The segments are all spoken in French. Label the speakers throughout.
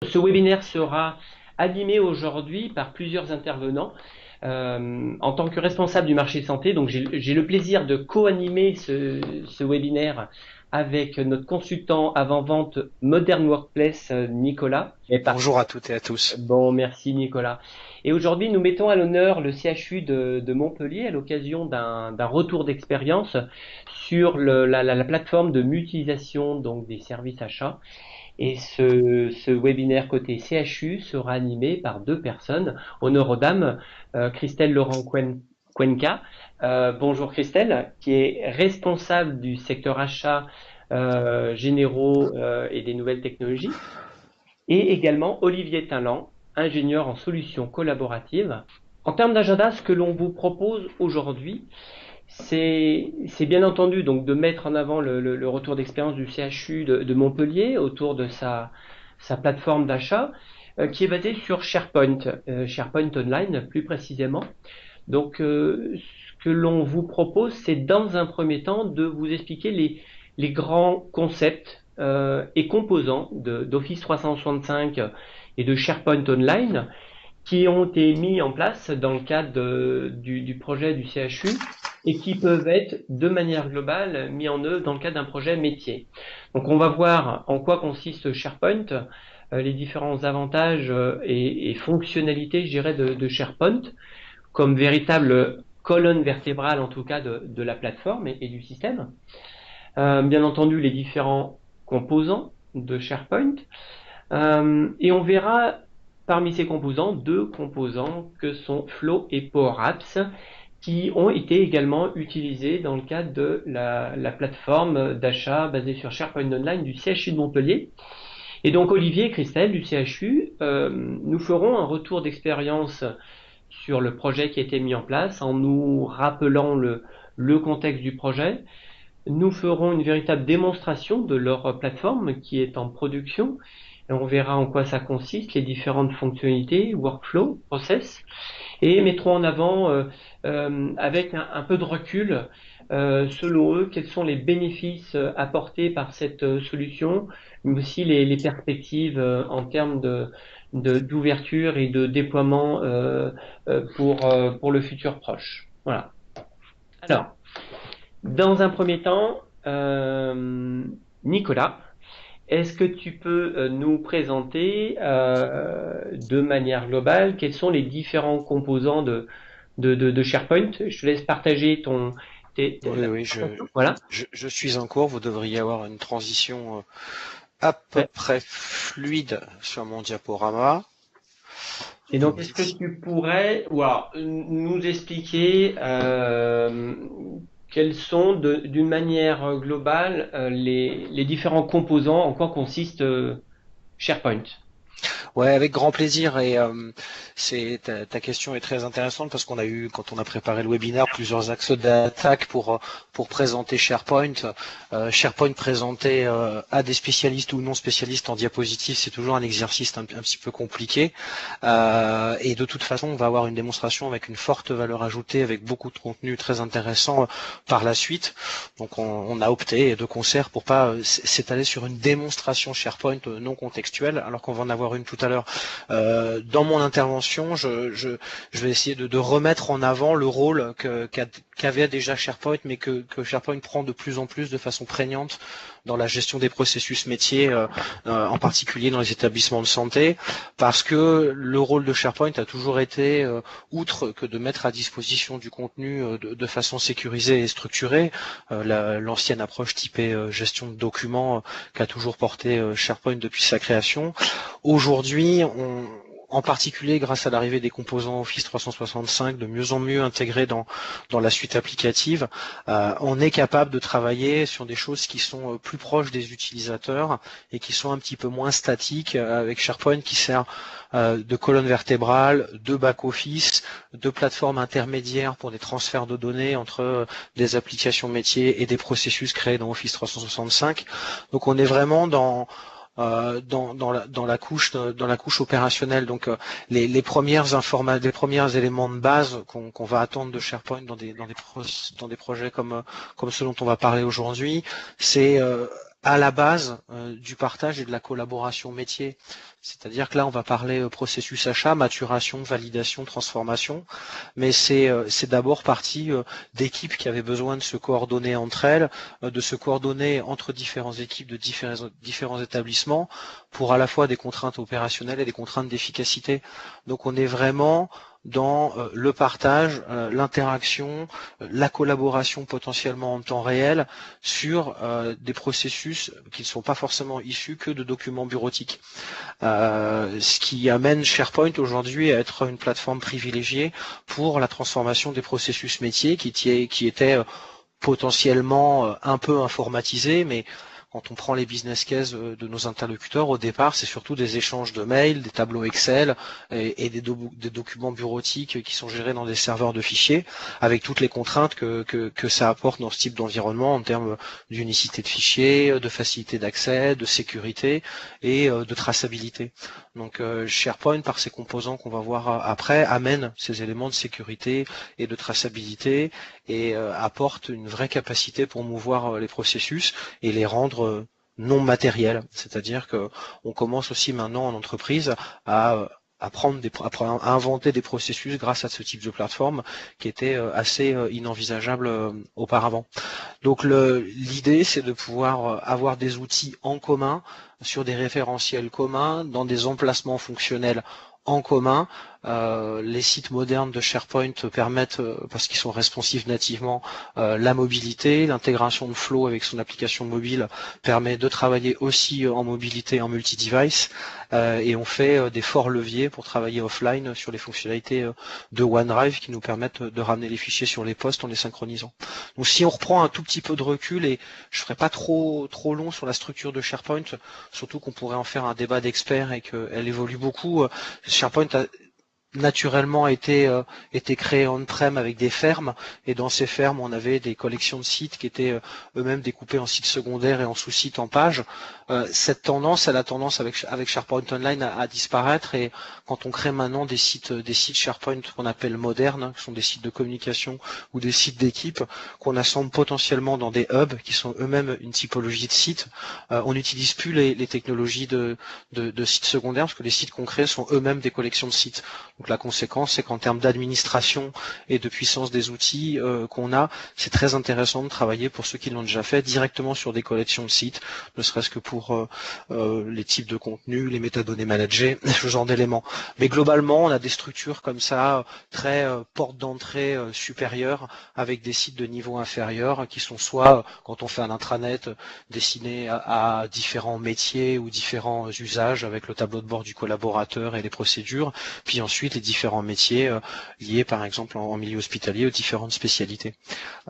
Speaker 1: Ce webinaire sera animé aujourd'hui par plusieurs intervenants. En tant que responsable du marché santé, donc j'ai le plaisir de co-animer ce webinaire avec notre consultant avant-vente Modern Workplace, Nicolas.
Speaker 2: Bonjour à toutes et à tous.
Speaker 1: Bon, merci Nicolas. Et aujourd'hui, nous mettons à l'honneur le CHU de Montpellier à l'occasion d'un retour d'expérience sur la plateforme de mutualisation donc des services achats. Et ce webinaire côté CHU sera animé par deux personnes. Honneur aux dames, Christelle Laurent Cuenca. Bonjour Christelle, qui est responsable du secteur achat généraux et des nouvelles technologies. Et également Olivier Tinland, ingénieur en solutions collaboratives. En termes d'agenda, ce que l'on vous propose aujourd'hui, c'est bien entendu donc de mettre en avant le retour d'expérience du CHU de Montpellier autour de sa plateforme d'achat qui est basée sur SharePoint, SharePoint Online plus précisément. Donc ce que l'on vous propose, c'est dans un premier temps de vous expliquer les grands concepts et composants d'Office 365 et de SharePoint Online qui ont été mis en place dans le cadre du projet du CHU et qui peuvent être de manière globale mis en œuvre dans le cadre d'un projet métier. Donc on va voir en quoi consiste SharePoint, les différents avantages et fonctionnalités, je dirais, de SharePoint comme véritable colonne vertébrale en tout cas de la plateforme et du système. Bien entendu les différents composants de SharePoint, et on verra parmi ces composants deux composants que sont Flow et Power Apps qui ont été également utilisés dans le cadre de la plateforme d'achat basée sur SharePoint Online du CHU de Montpellier. Et donc Olivier et Christelle du CHU nous feront un retour d'expérience sur le projet qui a été mis en place en nous rappelant le contexte du projet. Nous ferons une véritable démonstration de leur plateforme qui est en production. Et on verra en quoi ça consiste, les différentes fonctionnalités, workflow, process, et mettrons en avant, avec un peu de recul, selon eux, quels sont les bénéfices apportés par cette solution, mais aussi les perspectives en termes d'ouverture et de déploiement pour le futur proche. Voilà. Alors, dans un premier temps, Nicolas, est-ce que tu peux nous présenter de manière globale quels sont les différents composants de SharePoint? Je te laisse partager
Speaker 2: Oui,
Speaker 1: la
Speaker 2: oui,
Speaker 1: présentation. Voilà.
Speaker 2: je suis en cours. Vous devriez avoir une transition à peu
Speaker 1: Ouais.
Speaker 2: près fluide sur mon diaporama.
Speaker 1: Et donc, est-ce que tu pourrais nous expliquer quels sont d'une manière globale les différents composants, en quoi consiste SharePoint?
Speaker 2: Ouais, avec grand plaisir. Et ta question est très intéressante parce qu'on a eu, quand on a préparé le webinaire, plusieurs axes d'attaque pour présenter SharePoint. SharePoint présenté à des spécialistes ou non spécialistes en diapositive, c'est toujours un exercice un petit peu compliqué. Et de toute façon, on va avoir une démonstration avec une forte valeur ajoutée, avec beaucoup de contenu très intéressant par la suite. Donc on a opté de concert pour pas s'étaler sur une démonstration SharePoint non contextuelle, alors qu'on va en avoir une tout à l'heure. Dans mon intervention, je vais essayer de remettre en avant le rôle qu'avait déjà SharePoint, mais que SharePoint prend de plus en plus de façon prégnante dans la gestion des processus métiers, en particulier dans les établissements de santé, parce que le rôle de SharePoint a toujours été, outre que de mettre à disposition du contenu de façon sécurisée et structurée, l'ancienne approche typée gestion de documents qu'a toujours porté SharePoint depuis sa création. Aujourd'hui, en particulier grâce à l'arrivée des composants Office 365 de mieux en mieux intégrés dans la suite applicative, on est capable de travailler sur des choses qui sont plus proches des utilisateurs et qui sont un petit peu moins statiques, avec SharePoint qui sert de colonne vertébrale, de back-office, de plateforme intermédiaire pour des transferts de données entre des applications métiers et des processus créés dans Office 365. Donc on est vraiment dans la couche opérationnelle. Donc les premiers éléments de base qu'on va attendre de SharePoint dans des projets comme ceux dont on va parler aujourd'hui, c'est à la base du partage et de la collaboration métier. C'est-à-dire que là, on va parler processus achat, maturation, validation, transformation, mais c'est d'abord parti d'équipes qui avaient besoin de se coordonner entre elles, de se coordonner entre différentes équipes de différents établissements pour à la fois des contraintes opérationnelles et des contraintes d'efficacité. Donc on est vraiment dans le partage, l'interaction, la collaboration potentiellement en temps réel sur des processus qui ne sont pas forcément issus que de documents bureautiques. Ce qui amène SharePoint aujourd'hui à être une plateforme privilégiée pour la transformation des processus métiers qui étaient potentiellement un peu informatisés, mais quand on prend les business cases de nos interlocuteurs, au départ, c'est surtout des échanges de mails, des tableaux Excel et des documents bureautiques qui sont gérés dans des serveurs de fichiers, avec toutes les contraintes que ça apporte dans ce type d'environnement en termes d'unicité de fichiers, de facilité d'accès, de sécurité et de traçabilité. Donc SharePoint, par ses composants qu'on va voir après, amène ces éléments de sécurité et de traçabilité et apporte une vraie capacité pour mouvoir les processus et les rendre non matériels. C'est-à-dire que on commence aussi maintenant en entreprise à inventer des processus grâce à ce type de plateforme qui était assez inenvisageable auparavant. Donc l'idée, c'est de pouvoir avoir des outils en commun sur des référentiels communs dans des emplacements fonctionnels en commun. Les sites modernes de SharePoint permettent, parce qu'ils sont responsifs nativement, la mobilité, l'intégration de Flow avec son application mobile permet de travailler aussi en mobilité en multi-device, et on fait des forts leviers pour travailler offline sur les fonctionnalités de OneDrive qui nous permettent de ramener les fichiers sur les postes en les synchronisant. Donc si on reprend un tout petit peu de recul, et je ferai pas trop long sur la structure de SharePoint, surtout qu'on pourrait en faire un débat d'experts et qu'elle évolue beaucoup, SharePoint a naturellement été créé on-prem avec des fermes, et dans ces fermes on avait des collections de sites qui étaient eux-mêmes découpés en sites secondaires et en sous-sites en pages. Cette tendance, elle a tendance avec SharePoint Online à disparaître, et quand on crée maintenant des sites SharePoint qu'on appelle modernes, qui sont des sites de communication ou des sites d'équipe qu'on assemble potentiellement dans des hubs qui sont eux-mêmes une typologie de sites, on n'utilise plus les technologies de sites secondaires, parce que les sites qu'on crée sont eux-mêmes des collections de sites. Donc la conséquence, c'est qu'en termes d'administration et de puissance des outils qu'on a, c'est très intéressant de travailler, pour ceux qui l'ont déjà fait, directement sur des collections de sites, ne serait-ce que pour les types de contenus, les métadonnées managées, ce genre d'éléments. Mais globalement, on a des structures comme ça, très porte d'entrée supérieure, avec des sites de niveau inférieur, qui sont soit, quand on fait un intranet, destinés à différents métiers ou différents usages, avec le tableau de bord du collaborateur et les procédures, puis ensuite les différents métiers liés par exemple en milieu hospitalier aux différentes spécialités.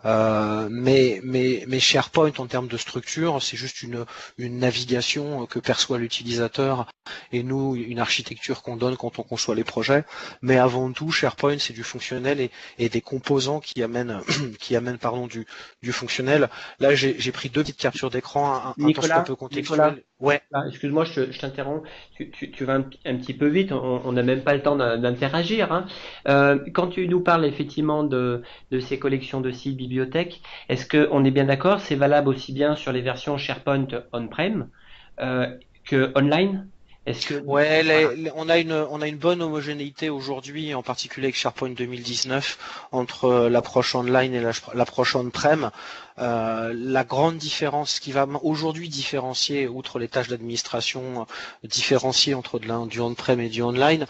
Speaker 2: Mais SharePoint en termes de structure, c'est juste une navigation que perçoit l'utilisateur, et nous une architecture qu'on donne quand on conçoit les projets. Mais avant tout, SharePoint, c'est du fonctionnel et des composants qui amènent du fonctionnel. Là, j'ai pris deux petites captures d'écran, un temps soit peu contextuel. Ouais.
Speaker 1: Excuse-moi, je t'interromps. Tu vas un petit peu vite. On n'a même pas le temps d'interagir, hein. Quand tu nous parles effectivement de ces collections de sites bibliothèques, est-ce que on est bien d'accord, c'est valable aussi bien sur les versions SharePoint on-prem que online? Est-ce que
Speaker 2: Ouais, on a une bonne homogénéité aujourd'hui, en particulier avec SharePoint 2019, entre l'approche online et l'approche on-prem. La grande différence, ce qui va aujourd'hui différencier, outre les tâches d'administration, différencier entre du on-prem et du online,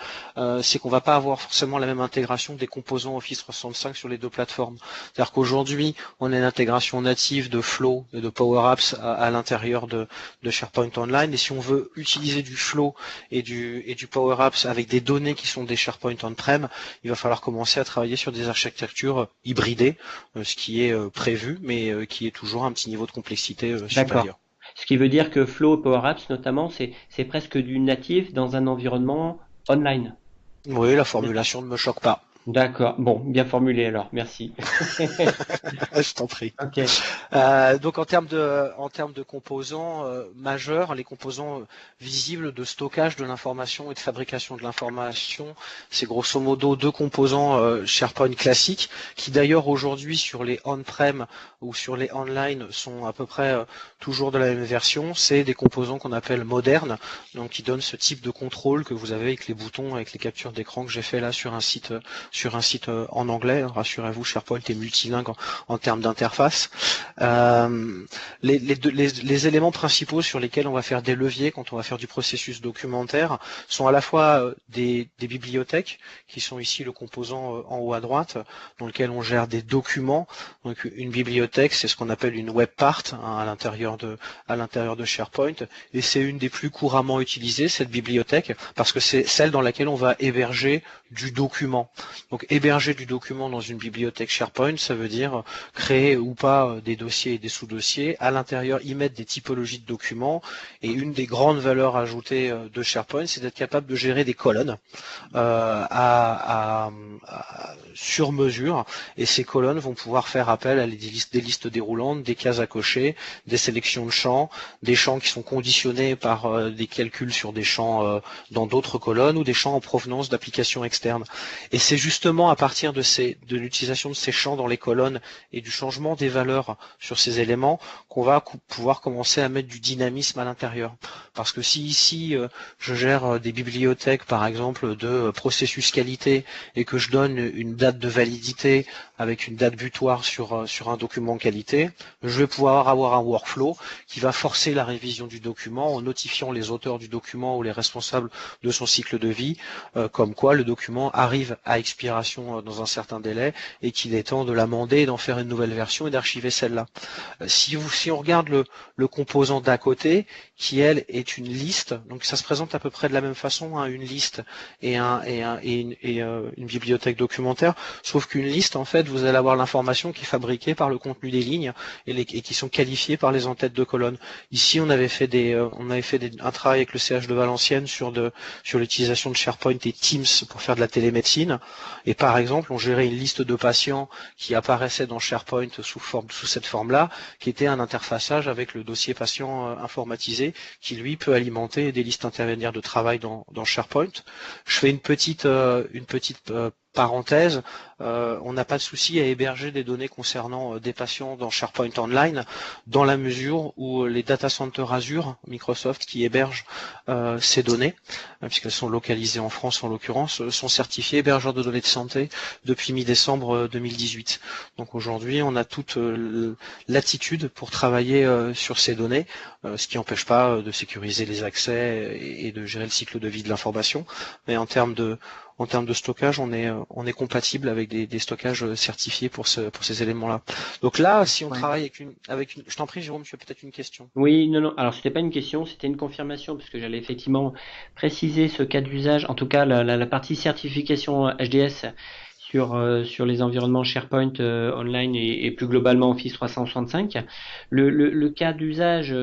Speaker 2: c'est qu'on va pas avoir forcément la même intégration des composants Office 365 sur les deux plateformes. C'est-à-dire qu'aujourd'hui, on a une intégration native de Flow et de Power Apps à l'intérieur de SharePoint Online, et si on veut utiliser du Flow et du Power Apps avec des données qui sont des SharePoint on-prem, il va falloir commencer à travailler sur des architectures hybridées, ce qui est prévu, mais qui est toujours un petit niveau de complexité supérieur.
Speaker 1: Ce qui veut dire que Flow, Power Apps notamment, c'est presque du natif dans un environnement online.
Speaker 2: Oui, la formulation ne me choque pas.
Speaker 1: D'accord. Bon, bien formulé alors. Merci.
Speaker 2: Je t'en prie.
Speaker 1: Ok.
Speaker 2: Donc en termes de composants majeurs, les composants visibles de stockage de l'information et de fabrication de l'information, c'est grosso modo deux composants SharePoint classiques qui d'ailleurs aujourd'hui sur les on-prem ou sur les online sont à peu près toujours de la même version. C'est des composants qu'on appelle modernes, donc qui donnent ce type de contrôle que vous avez avec les boutons, avec les captures d'écran que j'ai fait là sur un site en anglais. Rassurez-vous, SharePoint est multilingue en termes d'interface. Les éléments principaux sur lesquels on va faire des leviers quand on va faire du processus documentaire sont à la fois des bibliothèques, qui sont ici le composant en haut à droite, dans lequel on gère des documents. Donc une bibliothèque, c'est ce qu'on appelle une web part hein, à l'intérieur de SharePoint, et c'est une des plus couramment utilisées, cette bibliothèque, parce que c'est celle dans laquelle on va héberger du document. Donc héberger du document dans une bibliothèque SharePoint, ça veut dire créer ou pas des dossiers et des sous-dossiers, à l'intérieur y mettre des typologies de documents, et une des grandes valeurs ajoutées de SharePoint, c'est d'être capable de gérer des colonnes sur mesure, et ces colonnes vont pouvoir faire appel à des listes déroulantes, des cases à cocher, des sélections de champs, des champs qui sont conditionnés par des calculs sur des champs dans d'autres colonnes, ou des champs en provenance d'applications externes. Et c'est justement à partir de l'utilisation de ces champs dans les colonnes et du changement des valeurs sur ces éléments qu'on va pouvoir commencer à mettre du dynamisme à l'intérieur. Parce que si ici je gère des bibliothèques par exemple de processus qualité et que je donne une date de validité avec une date butoir sur un document qualité, je vais pouvoir avoir un workflow qui va forcer la révision du document en notifiant les auteurs du document ou les responsables de son cycle de vie, comme quoi le document arrive à expiration dans un certain délai et qu'il est temps de l'amender, d'en faire une nouvelle version et d'archiver celle-là. Si on regarde le composant d'à côté, qui elle est une liste, donc ça se présente à peu près de la même façon, hein, une liste et une bibliothèque documentaire, sauf qu'une liste, en fait, vous allez avoir l'information qui est fabriquée par le contenu des lignes et qui sont qualifiées par les en-têtes de colonne. Ici, on avait fait un travail avec le CH de Valenciennes sur l'utilisation de SharePoint et Teams pour faire de la télémédecine. Et par exemple, on gérait une liste de patients qui apparaissait dans SharePoint sous cette forme-là, qui était un interfaçage avec le dossier patient informatisé, qui lui peut alimenter des listes intermédiaires de travail dans SharePoint. Je fais une petite parenthèse, on n'a pas de souci à héberger des données concernant des patients dans SharePoint Online, dans la mesure où les data centers Azure, Microsoft, qui hébergent ces données, puisqu'elles sont localisées en France en l'occurrence, sont certifiés hébergeurs de données de santé depuis mi-décembre 2018. Donc aujourd'hui, on a toute l'attitude pour travailler sur ces données, ce qui n'empêche pas de sécuriser les accès et de gérer le cycle de vie de l'information, mais en termes de stockage, on est compatible avec des stockages certifiés pour ces éléments-là. Donc là, si on travaille avec une, je t'en prie, Jérôme, tu as peut-être une question.
Speaker 1: Oui, non, non. Alors, c'était pas une question, c'était une confirmation, puisque j'allais effectivement préciser ce cas d'usage, en tout cas la partie certification HDS sur les environnements SharePoint online et plus globalement Office 365. Le cas d'usage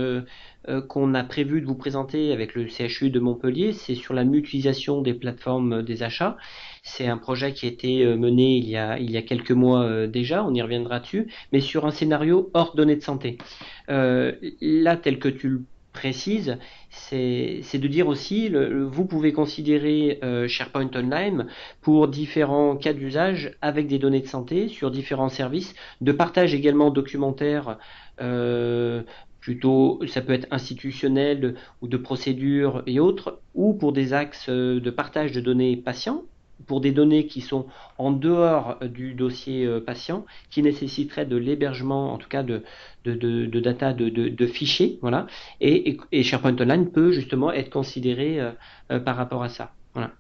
Speaker 1: qu'on a prévu de vous présenter avec le CHU de Montpellier, c'est sur la mutualisation des plateformes des achats. C'est un projet qui a été mené il y a quelques mois déjà, on y reviendra dessus, mais sur un scénario hors données de santé. Là, tel que tu le précises, c'est de dire aussi, vous pouvez considérer SharePoint Online pour différents cas d'usage avec des données de santé sur différents services, de partage également documentaire, plutôt, ça peut être institutionnel ou de procédures et autres, ou pour des axes de partage de données patients, pour des données qui sont en dehors du dossier patient, qui nécessiteraient de l'hébergement, en tout cas de data, de fichiers, voilà. Et SharePoint Online peut justement être considéré par rapport à ça. Voilà.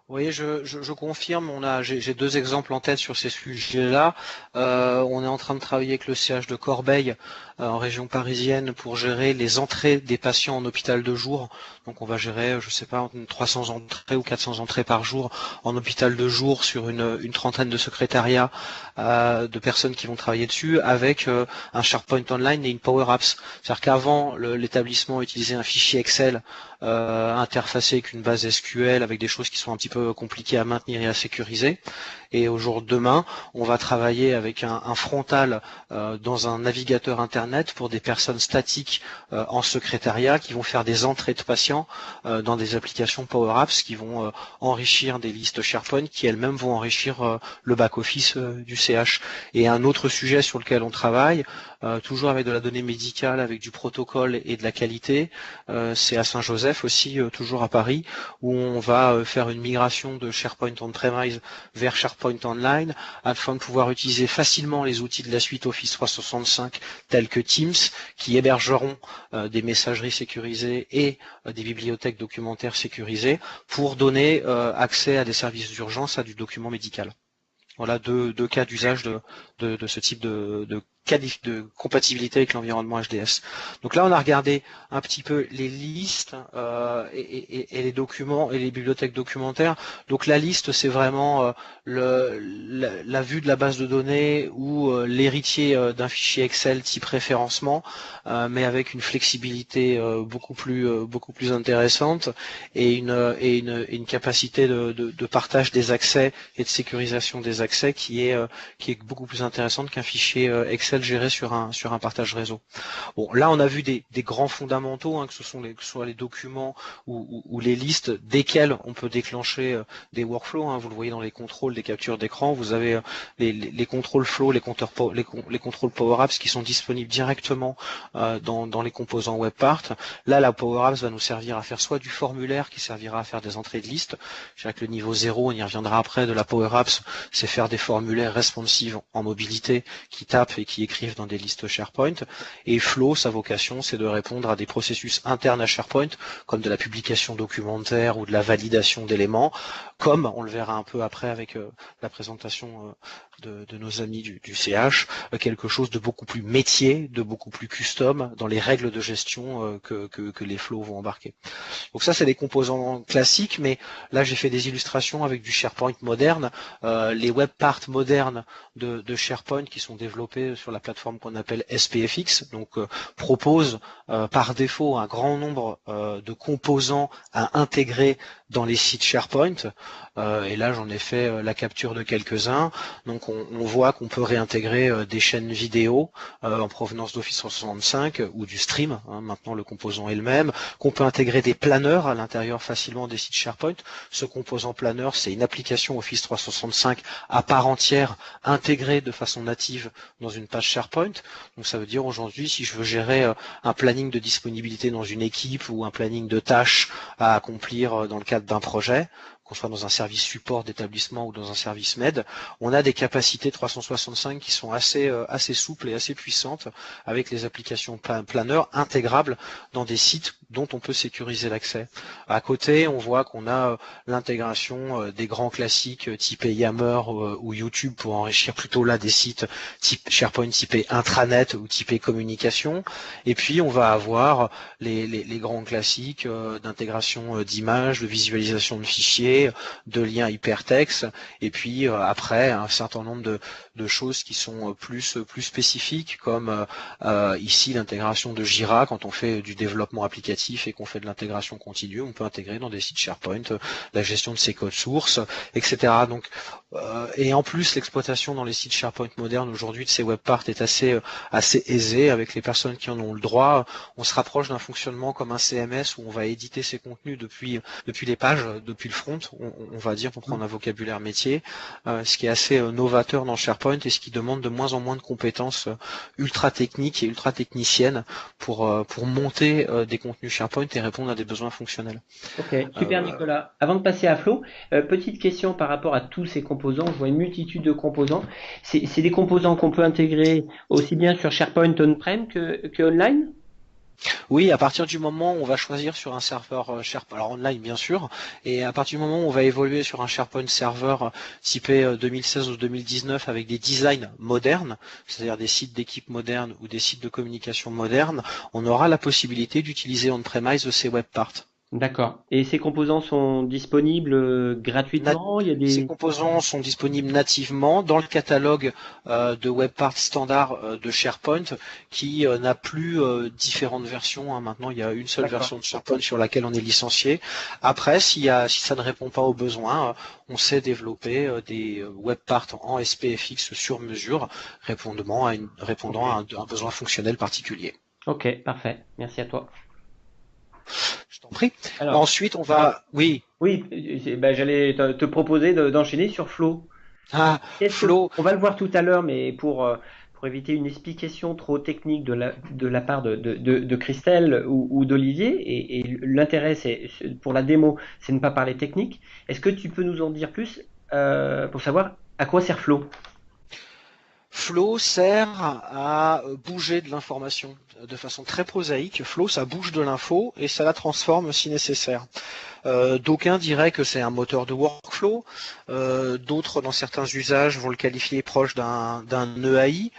Speaker 2: Oui, je confirme. J'ai deux exemples en tête sur ces sujets-là. On est en train de travailler avec le CH de Corbeil en région parisienne pour gérer les entrées des patients en hôpital de jour. Donc on va gérer, je sais pas, 300 entrées ou 400 entrées par jour en hôpital de jour sur une trentaine de secrétariats de personnes qui vont travailler dessus avec un SharePoint Online et une Power Apps. C'est-à-dire qu'avant, l'établissement utilisait un fichier Excel interfacé avec une base SQL avec des choses qui sont un petit peu peu compliqué à maintenir et à sécuriser. Et au jour de demain, on va travailler avec un frontal dans un navigateur internet pour des personnes statiques en secrétariat qui vont faire des entrées de patients dans des applications Power Apps qui vont enrichir des listes SharePoint qui elles-mêmes vont enrichir le back-office du CH. Et un autre sujet sur lequel on travaille, toujours avec de la donnée médicale, avec du protocole et de la qualité, c'est à Saint-Joseph aussi, toujours à Paris, où on va faire une migration de SharePoint on-premise vers SharePoint Online afin de pouvoir utiliser facilement les outils de la suite Office 365 tels que Teams qui hébergeront des messageries sécurisées et des bibliothèques documentaires sécurisées pour donner accès à des services d'urgence, à du document médical. Voilà deux cas d'usage de ce type de compatibilité avec l'environnement HDS. Donc là, on a regardé un petit peu les listes et les documents et les bibliothèques documentaires. Donc la liste, c'est vraiment la vue de la base de données ou l'héritier d'un fichier Excel type référencement, mais avec une flexibilité beaucoup plus intéressante et une capacité de partage des accès et de sécurisation des accès qui est beaucoup plus intéressante qu'un fichier Excel géré sur un partage réseau. Bon, là on a vu des grands fondamentaux, hein, que ce soit les documents ou les listes desquels on peut déclencher des workflows. Hein, vous le voyez dans les contrôles des captures d'écran, vous avez les contrôles flow, les contrôles Power Apps qui sont disponibles directement dans les composants WebPart. Là, la Power Apps va nous servir à faire soit du formulaire qui servira à faire des entrées de liste. Je dirais que le niveau 0, on y reviendra après, de la Power Apps, c'est faire des formulaires responsives en mobilité qui tapent et qui écrivent dans des listes SharePoint. Et Flow, sa vocation, c'est de répondre à des processus internes à SharePoint, comme de la publication documentaire ou de la validation d'éléments, comme on le verra un peu après avec la présentation de nos amis du CH, quelque chose de beaucoup plus métier, de beaucoup plus custom dans les règles de gestion que les flows vont embarquer. Donc ça, c'est des composants classiques, mais là, j'ai fait des illustrations avec du SharePoint moderne, les WebPart modernes de SharePoint qui sont développés sur la plateforme qu'on appelle SPFX, donc proposent par défaut un grand nombre de composants à intégrer dans les sites SharePoint. Et là, j'en ai fait la capture de quelques-uns. Donc, on voit qu'on peut réintégrer des chaînes vidéo en provenance d'Office 365 ou du stream. Hein, maintenant, le composant est le même. Qu'on peut intégrer des planeurs à l'intérieur facilement des sites SharePoint. Ce composant planeur, c'est une application Office 365 à part entière, intégrée de façon native dans une page SharePoint. Donc, ça veut dire aujourd'hui, si je veux gérer un planning de disponibilité dans une équipe ou un planning de tâches à accomplir dans le cadre d'un projet, qu'on soit dans un service support d'établissement ou dans un service med, on a des capacités 365 qui sont assez souples et assez puissantes avec les applications planeur intégrables dans des sites dont on peut sécuriser l'accès. À côté, on voit qu'on a l'intégration des grands classiques typés Yammer ou YouTube pour enrichir plutôt là des sites type SharePoint typés intranet ou typés communication. Et puis, on va avoir les grands classiques d'intégration d'images, de visualisation de fichiers, de liens hypertextes, et puis après un certain nombre de choses qui sont plus spécifiques, comme ici l'intégration de Jira quand on fait du développement applicatif et qu'on fait de l'intégration continue, on peut intégrer dans des sites SharePoint la gestion de ses codes sources, etc. Donc, et en plus l'exploitation dans les sites SharePoint modernes aujourd'hui de ces WebPart est assez aisée avec les personnes qui en ont le droit. On se rapproche d'un fonctionnement comme un CMS où on va éditer ses contenus depuis les pages, depuis le front, on va dire, pour prendre un vocabulaire métier, ce qui est assez novateur dans SharePoint et ce qui demande de moins en moins de compétences ultra techniques et ultra techniciennes pour monter des contenus SharePoint et répondre à des besoins fonctionnels.
Speaker 1: Ok, super Nicolas. Avant de passer à Flo, petite question par rapport à tous ces composants. Je vois une multitude de composants. C'est des composants qu'on peut intégrer aussi bien sur SharePoint on-prem que online?
Speaker 2: Oui, à partir du moment où on va choisir sur un serveur SharePoint, alors online bien sûr, et à partir du moment où on va évoluer sur un SharePoint serveur typé 2016 ou 2019 avec des designs modernes, c'est-à-dire des sites d'équipe modernes ou des sites de communication modernes, on aura la possibilité d'utiliser on-premise ces WebPart.
Speaker 1: D'accord. Et ces composants sont disponibles
Speaker 2: Nat-
Speaker 1: gratuitement? Il y a
Speaker 2: Ces
Speaker 1: des...
Speaker 2: composants sont disponibles nativement dans le catalogue de WebPart standard de SharePoint qui n'a plus différentes versions, hein. Maintenant, il y a une seule
Speaker 1: D'accord.
Speaker 2: version de SharePoint sur laquelle on est licencié. Après, si ça ne répond pas aux besoins, on sait développer des WebPart en SPFX sur mesure, répondant
Speaker 1: Ok.
Speaker 2: à un besoin fonctionnel particulier.
Speaker 1: Ok, parfait. Merci à toi.
Speaker 2: Je t'en prie.
Speaker 1: Alors,
Speaker 2: Ensuite, on va... Oui.
Speaker 1: oui, ben, j'allais te proposer d'enchaîner sur Flow.
Speaker 2: Ah,
Speaker 1: Qu'est-ce que,
Speaker 2: Flo.
Speaker 1: on va le voir tout à l'heure, mais pour éviter une explication trop technique de la part de Christelle ou d'Olivier, et l'intérêt pour la démo, c'est de ne pas parler technique. Est-ce que tu peux nous en dire plus pour savoir à quoi sert Flow?
Speaker 2: Flow sert à bouger de l'information de façon très prosaïque. Flow, ça bouge de l'info et ça la transforme si nécessaire. D'aucuns diraient que c'est un moteur de workflow. D'autres, dans certains usages, vont le qualifier proche d'un EAI.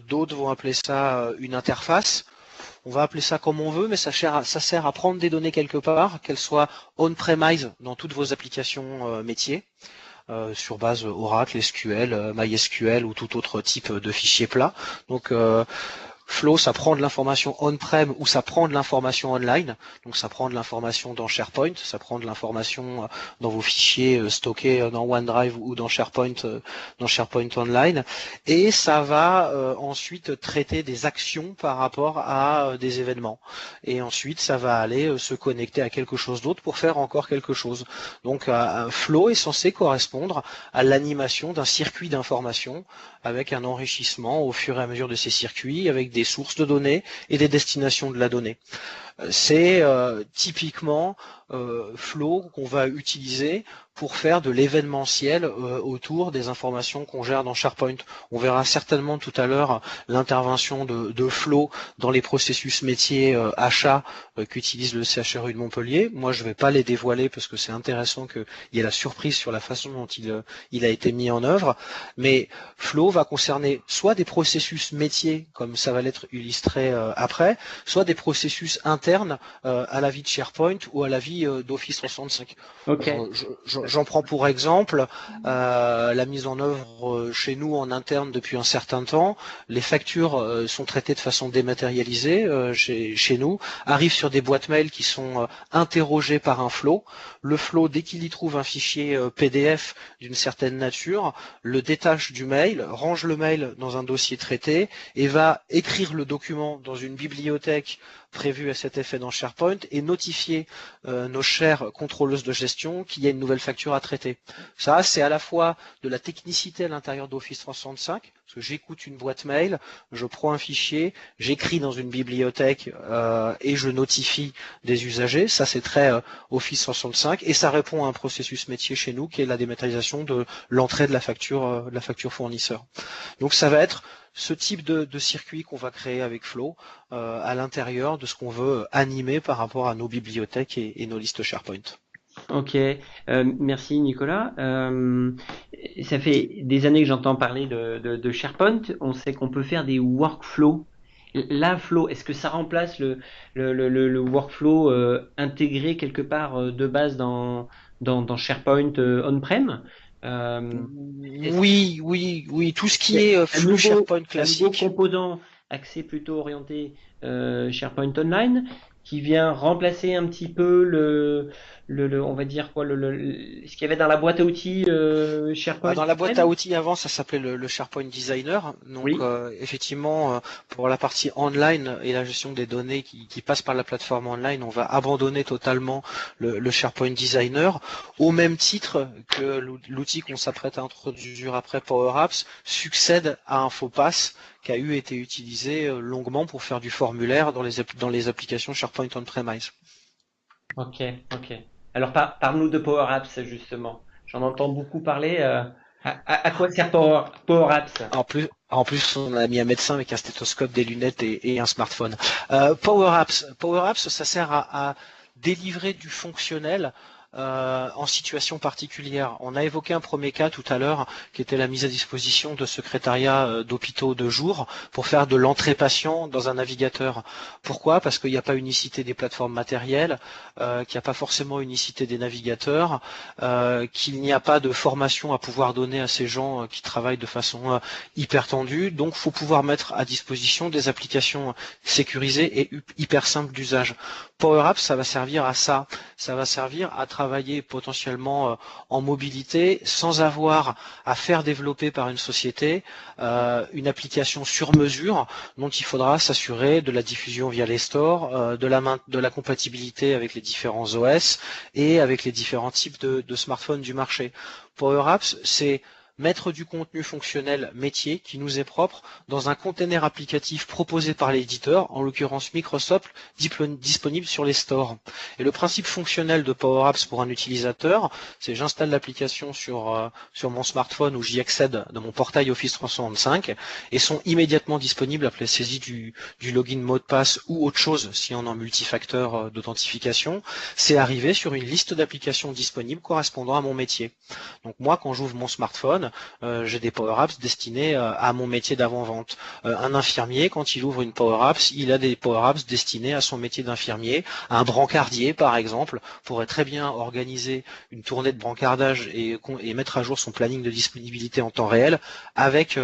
Speaker 2: D'autres vont appeler ça une interface. On va appeler ça comme on veut, mais ça sert à prendre des données quelque part, qu'elles soient on-premise dans toutes vos applications métiers, sur base Oracle, SQL, MySQL ou tout autre type de fichier plat. Donc Flow, ça prend de l'information on-prem ou ça prend de l'information online. Donc ça prend de l'information dans SharePoint, ça prend de l'information dans vos fichiers stockés dans OneDrive ou dans SharePoint Online. Et ça va ensuite traiter des actions par rapport à des événements. Et ensuite, ça va aller se connecter à quelque chose d'autre pour faire encore quelque chose. Donc Flow est censé correspondre à l'animation d'un circuit d'information avec un enrichissement au fur et à mesure de ces circuits, avec des sources de données et des destinations de la donnée. C'est typiquement Flow qu'on va utiliser pour faire de l'événementiel autour des informations qu'on gère dans SharePoint. On verra certainement tout à l'heure l'intervention de Flow dans les processus métiers achats qu'utilise le CHRU de Montpellier. Moi, je ne vais pas les dévoiler parce que c'est intéressant qu'il y ait la surprise sur la façon dont il a été mis en œuvre. Mais Flow va concerner soit des processus métiers, comme ça va l'être illustré après, soit des processus internes à la vie de SharePoint ou à la vie d'Office 365.
Speaker 1: Ok.
Speaker 2: J'en prends pour exemple la mise en œuvre chez nous en interne depuis un certain temps. Les factures sont traitées de façon dématérialisée chez nous, arrivent sur des boîtes mail qui sont interrogées par un flow. Le flow, dès qu'il y trouve un fichier PDF d'une certaine nature, le détache du mail, range le mail dans un dossier traité et va écrire le document dans une bibliothèque prévue à cet effet dans SharePoint et notifier nos chères contrôleuses de gestion qu'il y a une nouvelle facture à traiter. Ça, c'est à la fois de la technicité à l'intérieur d'Office 365, parce que j'écoute une boîte mail, je prends un fichier, j'écris dans une bibliothèque et je notifie des usagers. Ça, c'est très Office 365 et ça répond à un processus métier chez nous qui est la dématérialisation de l'entrée de la facture fournisseur. Donc, ça va être ce type de circuit qu'on va créer avec Flow à l'intérieur de ce qu'on veut animer par rapport à nos bibliothèques et nos listes SharePoint.
Speaker 1: Ok, merci Nicolas. Ça fait des années que j'entends parler de SharePoint. On sait qu'on peut faire des workflows. La flow, est-ce que ça remplace le workflow intégré quelque part de base dans SharePoint on-prem? Est-ce
Speaker 2: Oui, tout ce qui
Speaker 1: qu'il y
Speaker 2: est
Speaker 1: a
Speaker 2: flux SharePoint
Speaker 1: un nouveau
Speaker 2: classique.
Speaker 1: composant axé plutôt orienté SharePoint Online qui vient remplacer un petit peu on va dire quoi, ce qu'il y avait dans la boîte à outils SharePoint
Speaker 2: Dans la boîte à
Speaker 1: On-prem?
Speaker 2: outils avant, ça s'appelait le SharePoint Designer. Donc
Speaker 1: Oui.
Speaker 2: effectivement, pour la partie online et la gestion des données qui passent par la plateforme online, on va abandonner totalement le SharePoint Designer, au même titre que l'outil qu'on s'apprête à introduire après Power Apps succède à InfoPass qui a été utilisé longuement pour faire du formulaire dans les applications SharePoint On-Premise.
Speaker 1: Ok, ok. Alors parle-nous de Power Apps justement. J'en entends beaucoup parler. À quoi sert Power Apps?
Speaker 2: En plus, on a mis un médecin avec un stéthoscope, des lunettes et un smartphone. Power Apps, ça sert à délivrer du fonctionnel en situation particulière. On a évoqué un premier cas tout à l'heure qui était la mise à disposition de secrétariats d'hôpitaux de jour pour faire de l'entrée patient dans un navigateur. Pourquoi? Parce qu'il n'y a pas unicité des plateformes matérielles, qu'il n'y a pas forcément unicité des navigateurs, qu'il n'y a pas de formation à pouvoir donner à ces gens qui travaillent de façon hyper tendue. Donc, faut pouvoir mettre à disposition des applications sécurisées et hyper simples d'usage. Power Apps, ça va servir à ça. Ça va servir à travailler potentiellement en mobilité sans avoir à faire développer par une société une application sur mesure dont il faudra s'assurer de la diffusion via les stores, de la compatibilité avec les différents OS et avec les différents types de smartphones du marché. Power Apps, c'est mettre du contenu fonctionnel métier qui nous est propre dans un container applicatif proposé par l'éditeur, en l'occurrence Microsoft, disponible sur les stores. Et le principe fonctionnel de Power Apps pour un utilisateur, c'est j'installe l'application sur mon smartphone ou j'y accède dans mon portail Office 365 et sont immédiatement disponibles après saisie du login mot de passe ou autre chose si on est en multifacteur d'authentification. C'est arrivé sur une liste d'applications disponibles correspondant à mon métier. Donc moi, quand j'ouvre mon smartphone, j'ai des Power Apps destinés à mon métier d'avant-vente. Un infirmier, quand il ouvre une Power Apps, il a des Power Apps destinés à son métier d'infirmier. Un brancardier, par exemple, pourrait très bien organiser une tournée de brancardage et mettre à jour son planning de disponibilité en temps réel avec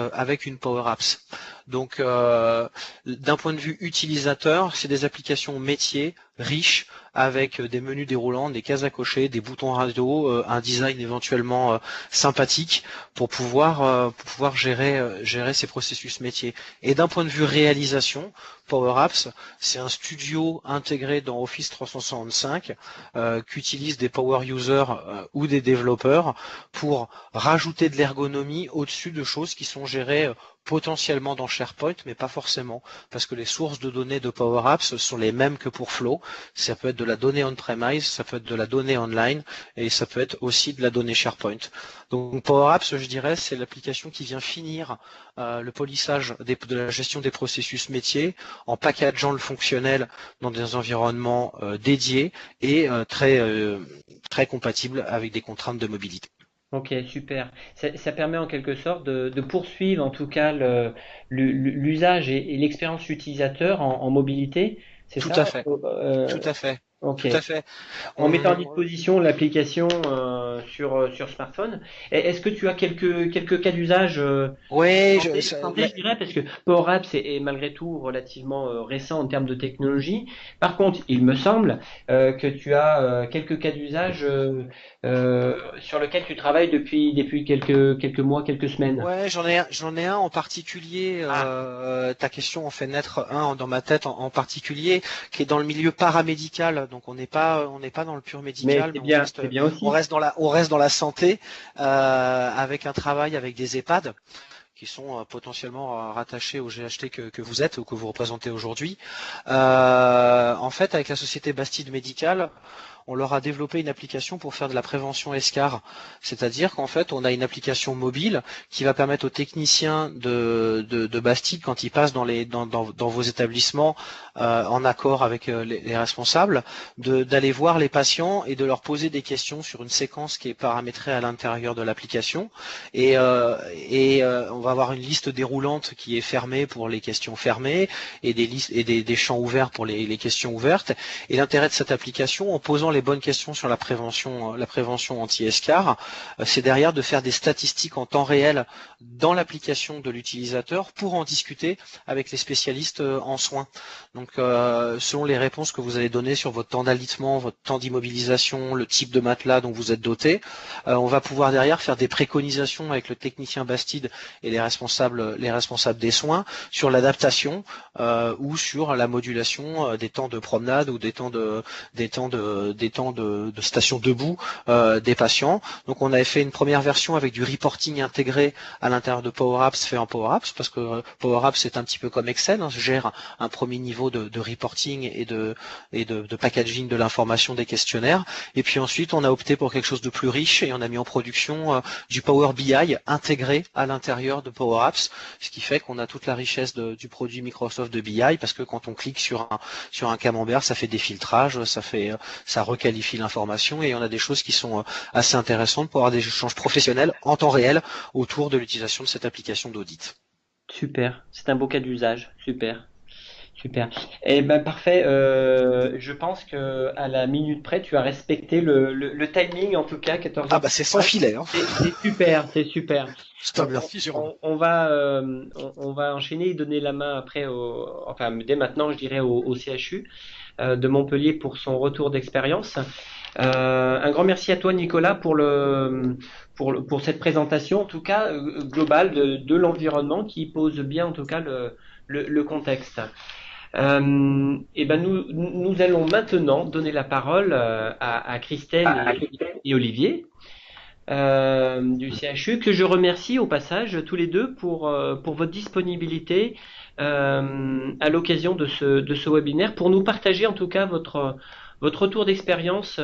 Speaker 2: une Power Apps. Donc, d'un point de vue utilisateur, c'est des applications métiers riches avec des menus déroulants, des cases à cocher, des boutons radio, un design éventuellement sympathique pour pouvoir gérer ces processus métiers. Et d'un point de vue réalisation, Power Apps, c'est un studio intégré dans Office 365 qu'utilisent des power users ou des développeurs pour rajouter de l'ergonomie au-dessus de choses qui sont gérées potentiellement dans SharePoint, mais pas forcément, parce que les sources de données de Power Apps sont les mêmes que pour Flow. Ça peut être de la donnée on-premise, ça peut être de la donnée online, et ça peut être aussi de la donnée SharePoint. Donc Power Apps, je dirais, c'est l'application qui vient finir le polissage de la gestion des processus métiers en packageant le fonctionnel dans des environnements dédiés et très compatibles avec des contraintes de mobilité.
Speaker 1: Ok, super. Ça permet en quelque sorte de poursuivre en tout cas l'usage et l'expérience utilisateur en mobilité, c'est
Speaker 2: Tout
Speaker 1: ça?
Speaker 2: à fait, tout à fait,
Speaker 1: Ok.
Speaker 2: tout à fait.
Speaker 1: En mettant à disposition l'application sur smartphone. Est-ce que tu as quelques cas d'usage
Speaker 2: Ouais,
Speaker 1: santé, je dirais, parce que Power Apps est malgré tout relativement récent en termes de technologie. Par contre, il me semble que tu as quelques cas d'usage sur lesquels tu travailles depuis quelques mois, quelques semaines.
Speaker 2: ouais, j'en ai un en particulier.
Speaker 1: Ah,
Speaker 2: Ta question en fait naître un dans ma tête en particulier, qui est dans le milieu paramédical. Donc on n'est pas dans le pur
Speaker 1: mais
Speaker 2: médical, mais
Speaker 1: c'est bien aussi.
Speaker 2: on reste dans la santé, avec un travail avec des EHPAD qui sont potentiellement rattachés au GHT que vous êtes ou que vous représentez aujourd'hui. En fait, avec la société Bastide Médicale, on leur a développé une application pour faire de la prévention escar. C'est-à-dire qu'en fait, on a une application mobile qui va permettre aux techniciens de Bastide, quand ils passent dans vos établissements, en accord avec les responsables, d'aller voir les patients et de leur poser des questions sur une séquence qui est paramétrée à l'intérieur de l'application. Et on va avoir une liste déroulante qui est fermée pour les questions fermées et des listes et des champs ouverts pour les questions ouvertes. Et l'intérêt de cette application, en posant les bonnes questions sur la prévention anti-escar, c'est derrière de faire des statistiques en temps réel dans l'application de l'utilisateur pour en discuter avec les spécialistes en soins. Donc, selon les réponses que vous allez donner sur votre temps d'alitement, votre temps d'immobilisation, le type de matelas dont vous êtes doté, on va pouvoir derrière faire des préconisations avec le technicien Bastide et les responsables des soins sur l'adaptation ou sur la modulation des temps de promenade ou des temps de station debout des patients. Donc on avait fait une première version avec du reporting intégré à l'intérieur de Power Apps fait en Power Apps, parce que Power Apps c'est un petit peu comme Excel, hein, gère un premier niveau de reporting et de packaging de l'information des questionnaires. Et puis ensuite on a opté pour quelque chose de plus riche et on a mis en production du Power BI intégré à l'intérieur de Power Apps, ce qui fait qu'on a toute la richesse du produit Microsoft de BI, parce que quand on clique sur un camembert, ça fait des filtrages, ça requalifie l'information et on a des choses qui sont assez intéressantes pour avoir des échanges professionnels en temps réel autour de l'utilisation de cette application d'audit.
Speaker 1: Super, c'est un beau cas d'usage. Super, super. Eh ben parfait. Je pense que à la minute près, tu as respecté le timing en tout cas,
Speaker 2: Ah bah c'est sans
Speaker 1: 14h35.
Speaker 2: filet, hein.
Speaker 1: C'est super, c'est super.
Speaker 2: Stop la fusion.
Speaker 1: On va enchaîner et donner la main après enfin dès maintenant, je dirais au CHU de Montpellier pour son retour d'expérience. Un grand merci à toi, Nicolas, pour cette présentation, en tout cas globale de l'environnement qui pose bien, en tout cas, le contexte. Et ben nous allons maintenant donner la parole à Christelle et Olivier du CHU, que je remercie au passage tous les deux pour votre disponibilité à l'occasion de ce webinaire, pour nous partager en tout cas votre retour d'expérience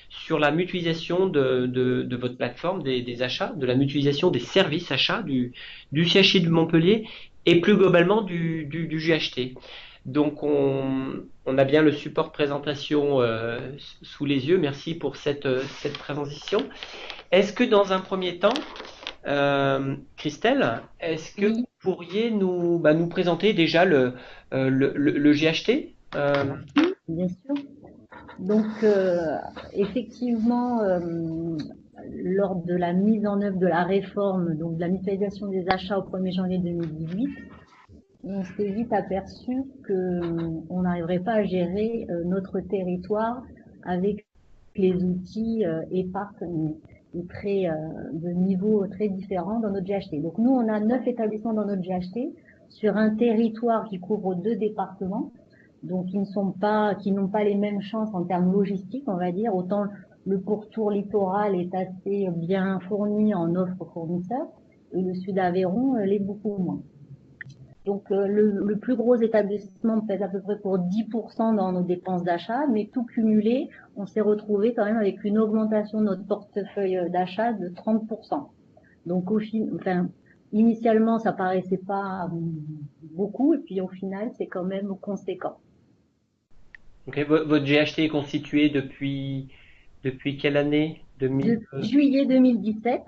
Speaker 1: sur la mutualisation de votre plateforme des achats, de la mutualisation des services achats du CHU de Montpellier et plus globalement du GHT. Donc on a bien le support de présentation sous les yeux. Merci pour cette transition. Est-ce que dans un premier temps, Christelle, est-ce que
Speaker 3: Oui,
Speaker 1: vous pourriez nous présenter déjà le GHT?
Speaker 3: bien sûr. Donc, effectivement, lors de la mise en œuvre de la réforme, donc de la mutualisation des achats au 1er janvier 2018, on s'est vite aperçu qu'on n'arriverait pas à gérer notre territoire avec les outils éparses de niveaux très différents dans notre GHT. Donc nous, on a 9 établissements dans notre GHT sur un territoire qui couvre 2 départements, donc qui n'ont pas les mêmes chances en termes logistiques, on va dire. Autant le pourtour littoral est assez bien fourni en offres fournisseurs, et le sud Aveyron l'est beaucoup moins. Donc le plus gros établissement pèse à peu près pour 10% dans nos dépenses d'achat, mais tout cumulé, on s'est retrouvé quand même avec une augmentation de notre portefeuille d'achat de 30%. Donc initialement, ça paraissait pas beaucoup, et puis au final, c'est quand même conséquent.
Speaker 1: Ok, votre GHT est constitué depuis quelle année?
Speaker 3: Depuis juillet 2017,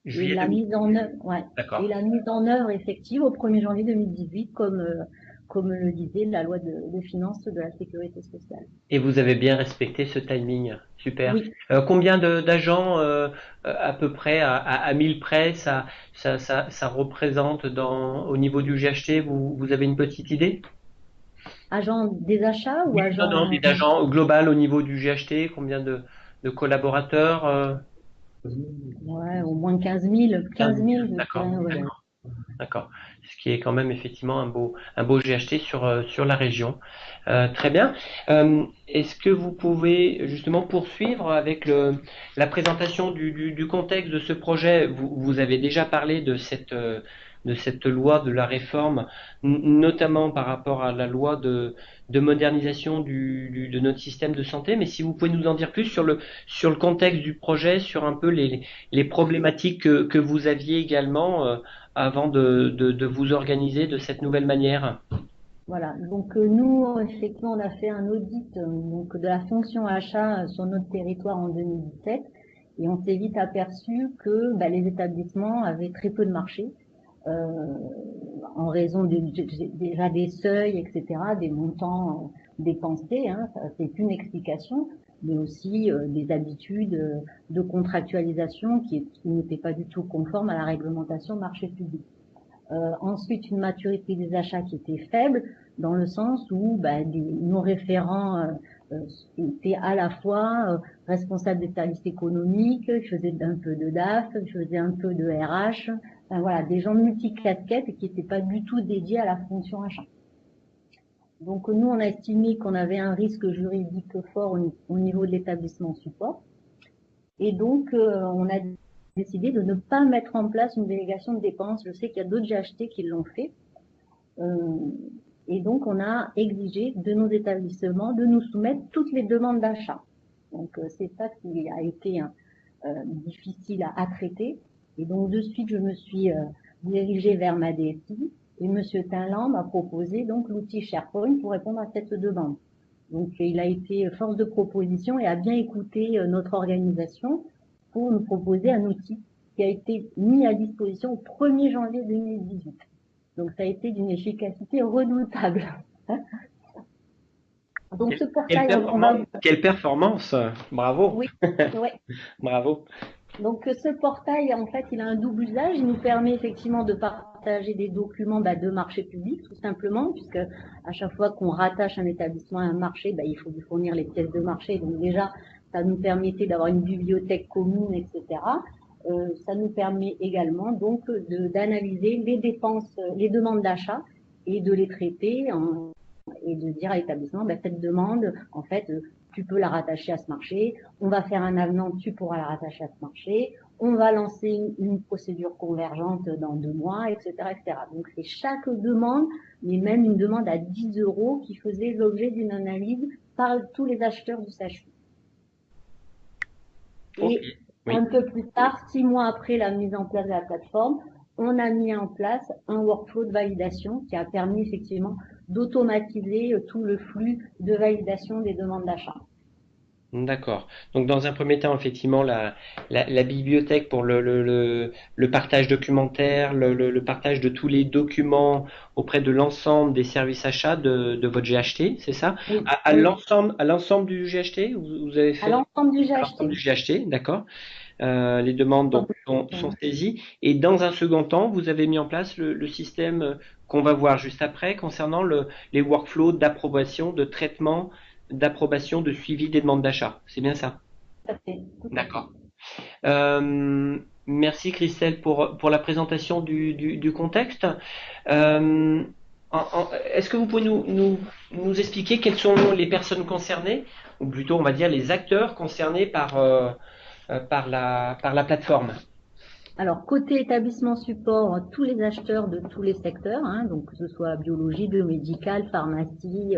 Speaker 3: et
Speaker 1: Juillet
Speaker 3: la
Speaker 1: 2000.
Speaker 3: mise en œuvre, ouais, et
Speaker 1: D'accord.
Speaker 3: la mise en œuvre effective au 1er janvier 2018, comme le disait la loi de finances de la sécurité sociale.
Speaker 1: Et vous avez bien respecté ce timing. Super.
Speaker 3: Oui.
Speaker 1: Combien d'agents à peu près à 1000 près ça représente au niveau du GHT? Vous avez une petite idée?
Speaker 3: Agent des achats ou
Speaker 1: Oui, non, non,
Speaker 3: agent
Speaker 1: mais d'agents global au niveau du GHT, combien de collaborateurs?
Speaker 3: ouais, au moins 15 000, 15 000, je
Speaker 1: D'accord,
Speaker 3: dirais, ouais.
Speaker 1: d'accord, d'accord. Ce qui est quand même effectivement un beau GHT sur la région. Très bien. Est-ce que vous pouvez justement poursuivre avec la présentation du contexte de ce projet? Vous avez déjà parlé de cette loi de la réforme, notamment par rapport à la loi de modernisation de notre système de santé, mais si vous pouvez nous en dire plus sur le contexte du projet, sur un peu les problématiques que vous aviez également avant de vous organiser de cette nouvelle manière.
Speaker 3: Voilà. Donc nous, effectivement, on a fait un audit donc de la fonction achat sur notre territoire en 2017, et on s'est vite aperçu que les établissements avaient très peu de marché euh, en raison déjà des seuils, etc., des montants dépensés. Hein, ça, c'est une explication, mais aussi des habitudes de contractualisation qui n'étaient pas du tout conformes à la réglementation marché public. Ensuite, une maturité des achats qui était faible, dans le sens où nos référents étaient à la fois responsables des services économiques, je faisais un peu de DAF, je faisais un peu de RH, enfin, voilà, des gens multicasquettes et qui n'étaient pas du tout dédiés à la fonction achat. Donc nous, on a estimé qu'on avait un risque juridique fort au niveau de l'établissement support, et donc on a décidé de ne pas mettre en place une délégation de dépenses. Je sais qu'il y a d'autres GHT qui l'ont fait. Et donc, on a exigé de nos établissements de nous soumettre toutes les demandes d'achat. Donc, c'est ça qui a été difficile à traiter. Et donc, de suite, je me suis dirigée vers ma DSI, et Monsieur Tinland m'a proposé donc l'outil SharePoint pour répondre à cette demande. Donc, il a été force de proposition et a bien écouté notre organisation pour nous proposer un outil qui a été mis à disposition au 1er janvier 2018. Donc, ça a été d'une efficacité redoutable. Donc, ce portail,
Speaker 1: quelle performance! Bravo!
Speaker 3: Oui, ouais.
Speaker 1: Bravo!
Speaker 3: Donc, ce portail, en fait, il a un double usage. Il nous permet effectivement de partager des documents de marché public, tout simplement, puisque à chaque fois qu'on rattache un établissement à un marché, il faut lui fournir les pièces de marché. Donc déjà, ça nous permettait d'avoir une bibliothèque commune, etc. Ça nous permet également donc d'analyser les dépenses, les demandes d'achat et de les traiter et de dire à l'établissement, cette demande, en fait, tu peux la rattacher à ce marché, on va faire un avenant, tu pourras la rattacher à ce marché, on va lancer une procédure convergente dans 2 mois, etc., etc. Donc, c'est chaque demande, mais même une demande à 10 € qui faisait l'objet d'une analyse par tous les acheteurs du CHU. Et un peu plus tard, 6 mois après la mise en place de la plateforme, on a mis en place un workflow de validation qui a permis effectivement d'automatiser tout le flux de validation des demandes d'achat.
Speaker 1: D'accord. Donc dans un premier temps, effectivement, la bibliothèque pour le partage documentaire, le partage de tous les documents auprès de l'ensemble des services achats de votre GHT, c'est ça?
Speaker 3: Oui,
Speaker 1: À l'ensemble du GHT, vous avez fait?
Speaker 3: À l'ensemble du GHT.
Speaker 1: À l'ensemble du GHT, d'accord. Les demandes donc, sont saisies. Et dans un second temps, vous avez mis en place le système qu'on va voir juste après concernant les workflows d'approbation, de traitement, d'approbation, de suivi des demandes d'achat. C'est bien ça?
Speaker 3: Tout à fait.
Speaker 1: D'accord. Merci Christelle pour la présentation du contexte. Est-ce que vous pouvez nous expliquer quelles sont les personnes concernées, ou plutôt on va dire les acteurs concernés par la plateforme?
Speaker 3: Alors, côté établissement support, tous les acheteurs de tous les secteurs, donc que ce soit biologie, biomédical, pharmacie,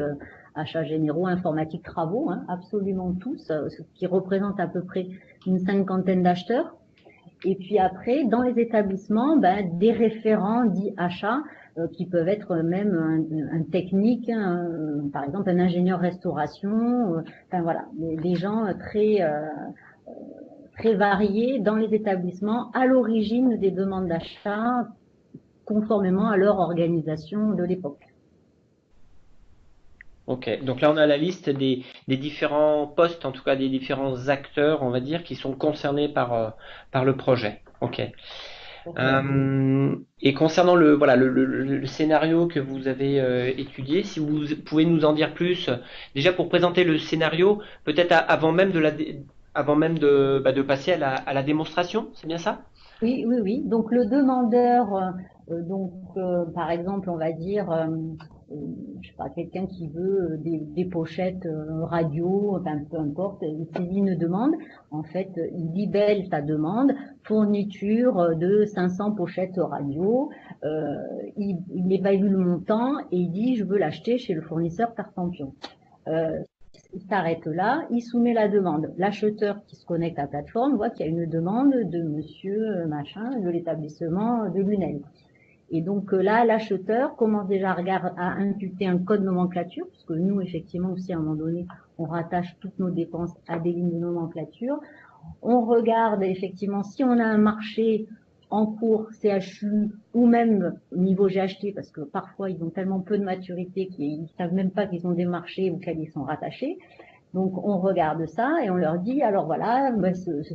Speaker 3: achats généraux, informatique, travaux, absolument tous, ce qui représente à peu près une 50aine d'acheteurs. Et puis après, dans les établissements, des référents dits achats, qui peuvent être même un technique, par exemple un ingénieur restauration, voilà, des gens très variés dans les établissements à l'origine des demandes d'achat conformément à leur organisation de l'époque.
Speaker 1: Ok, donc là on a la liste des différents postes, en tout cas des différents acteurs, on va dire, qui sont concernés par le projet. Ok. Et concernant le scénario que vous avez étudié, si vous pouvez nous en dire plus, déjà pour présenter le scénario, peut-être avant même de passer à la démonstration, c'est bien ça?
Speaker 3: Oui. Donc le demandeur, par exemple, on va dire, je sais pas, quelqu'un qui veut des pochettes radio, peu importe, il saisit une demande. En fait, il libelle sa demande, fourniture de 500 pochettes radio. Il évalue le montant et il dit je veux l'acheter chez le fournisseur Tartampion. Il s'arrête là, il soumet la demande. L'acheteur qui se connecte à la plateforme voit qu'il y a une demande de monsieur machin de l'établissement de Lunel. Et donc là, l'acheteur commence déjà à imputer un code nomenclature, puisque nous, effectivement, aussi, à un moment donné, on rattache toutes nos dépenses à des lignes de nomenclature. On regarde, effectivement, si on a un marché en cours CHU ou même au niveau GHT, parce que parfois, ils ont tellement peu de maturité qu'ils ne savent même pas qu'ils ont des marchés auxquels ils sont rattachés. Donc, on regarde ça et on leur dit, alors voilà,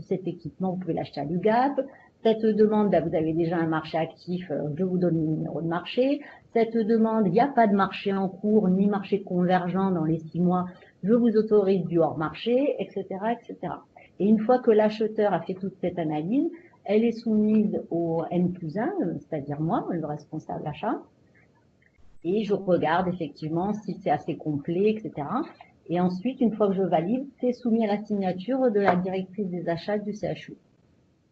Speaker 3: cet équipement, vous pouvez l'acheter à l'UGAP. Cette demande, vous avez déjà un marché actif, je vous donne le numéro de marché. Cette demande, il n'y a pas de marché en cours, ni marché convergent dans les 6 mois, je vous autorise du hors marché, etc., etc. Et une fois que l'acheteur a fait toute cette analyse, elle est soumise au N+1, c'est-à-dire moi, le responsable achat, et je regarde effectivement si c'est assez complet, etc. Et ensuite, une fois que je valide, c'est soumis à la signature de la directrice des achats du CHU.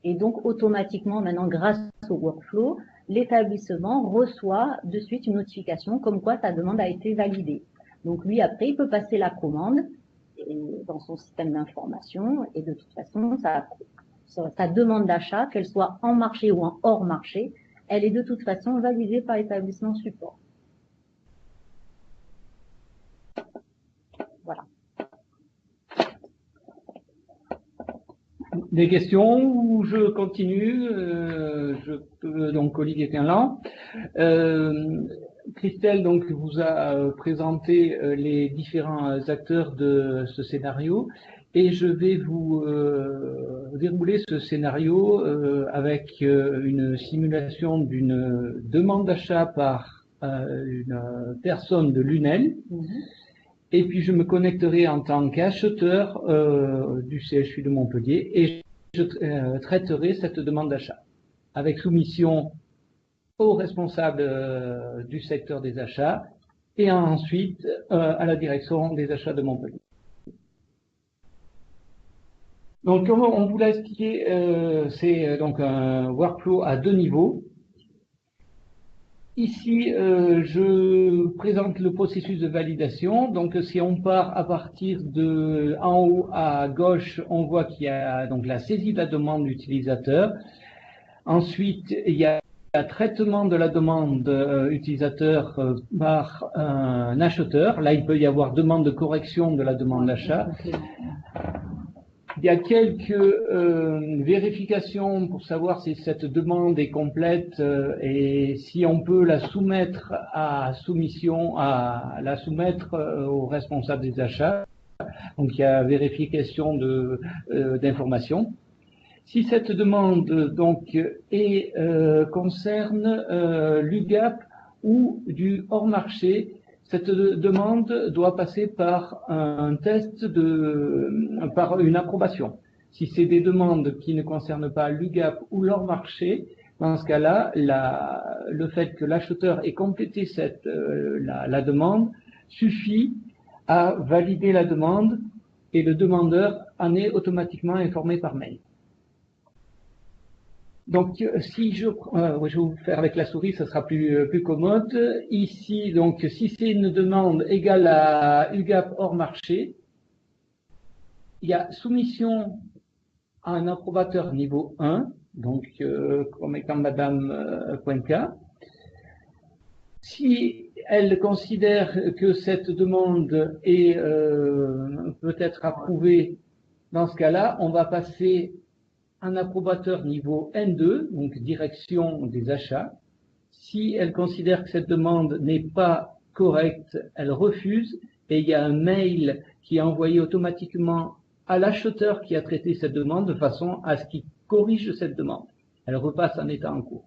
Speaker 3: Et donc, automatiquement, maintenant, grâce au workflow, l'établissement reçoit de suite une notification comme quoi sa demande a été validée. Donc, lui, après, il peut passer la commande dans son système d'information et de toute façon, sa demande d'achat, qu'elle soit en marché ou en hors marché, elle est de toute façon validée par l'établissement support. Voilà.
Speaker 4: Des questions ou je continue donc Olivier Quinlan. Christelle donc vous a présenté les différents acteurs de ce scénario et je vais vous dérouler ce scénario avec une simulation d'une demande d'achat par une personne de Lunel. Et puis je me connecterai en tant qu'acheteur du CHU de Montpellier et je traiterai cette demande d'achat avec soumission au responsable du secteur des achats et ensuite à la direction des achats de Montpellier. Donc comme on vous l'a expliqué, c'est donc un workflow à 2 niveaux. Ici, je présente le processus de validation. Donc, si on part à partir de en haut à gauche, on voit qu'il y a donc la saisie de la demande utilisateur. Ensuite, il y a le traitement de la demande utilisateur par un acheteur. Là, il peut y avoir demande de correction de la demande d'achat. Il y a quelques vérifications pour savoir si cette demande est complète et si on peut la soumettre à soumission, à la soumettre au responsable des achats. Donc il y a vérification d'informations. Si cette demande donc concerne l'UGAP ou du hors marché, cette demande doit passer par un test par une approbation. Si c'est des demandes qui ne concernent pas l'UGAP ou leur marché, dans ce cas-là, le fait que l'acheteur ait complété la demande suffit à valider la demande et le demandeur en est automatiquement informé par mail. Donc, si je vais vous faire avec la souris, ça sera plus commode. Ici, donc, si c'est une demande égale à UGAP hors marché, il y a soumission à un approbateur niveau 1, donc comme étant Madame Cuenca. Si elle considère que cette demande est peut être approuvée, dans ce cas-là, on va passer un approbateur niveau N2, donc direction des achats. Si elle considère que cette demande n'est pas correcte, elle refuse et il y a un mail qui est envoyé automatiquement à l'acheteur qui a traité cette demande de façon à ce qu'il corrige cette demande. Elle repasse en état en cours.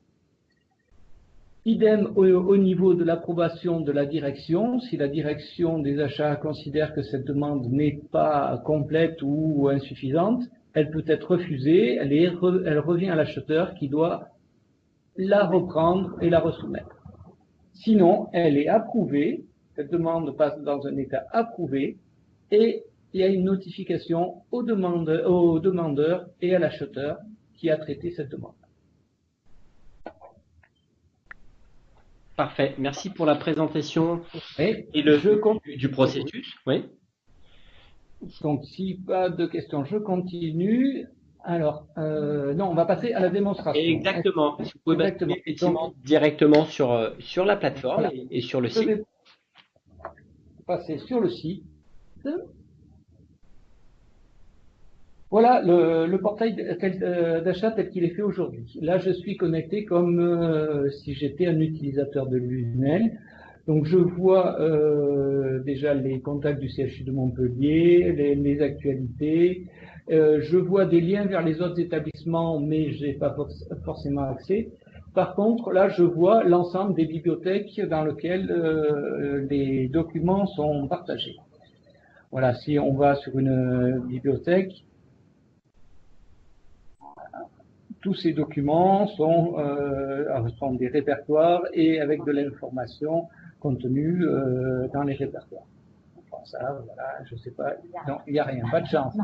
Speaker 4: Idem au niveau de l'approbation de la direction. Si la direction des achats considère que cette demande n'est pas complète ou insuffisante, elle peut être refusée, elle revient à l'acheteur qui doit la reprendre et la resoumettre. Sinon, elle est approuvée, cette demande passe dans un état approuvé et il y a une notification au demandeur et à l'acheteur qui a traité cette demande.
Speaker 1: Parfait, merci pour la présentation
Speaker 4: et
Speaker 1: du processus. Oui.
Speaker 4: Donc, si pas de questions, je continue. Alors, non, on va passer à la démonstration.
Speaker 1: Exactement. Vous pouvez basculer effectivement directement sur la plateforme voilà. et sur le site. Je vais
Speaker 4: passer sur le site. Voilà le portail d'achat tel qu'il est fait aujourd'hui. Là, je suis connecté comme si j'étais un utilisateur de Lunel. Donc, je vois déjà les contacts du CHU de Montpellier, les actualités. Je vois des liens vers les autres établissements, mais j'ai pas forcément accès. Par contre, là, je vois l'ensemble des bibliothèques dans lesquelles les documents sont partagés. Voilà, si on va sur une bibliothèque, tous ces documents sont des répertoires et avec de l'information contenue dans les répertoires. Enfin, ça, voilà, je sais pas. Non, il n'y a rien, pas de chance.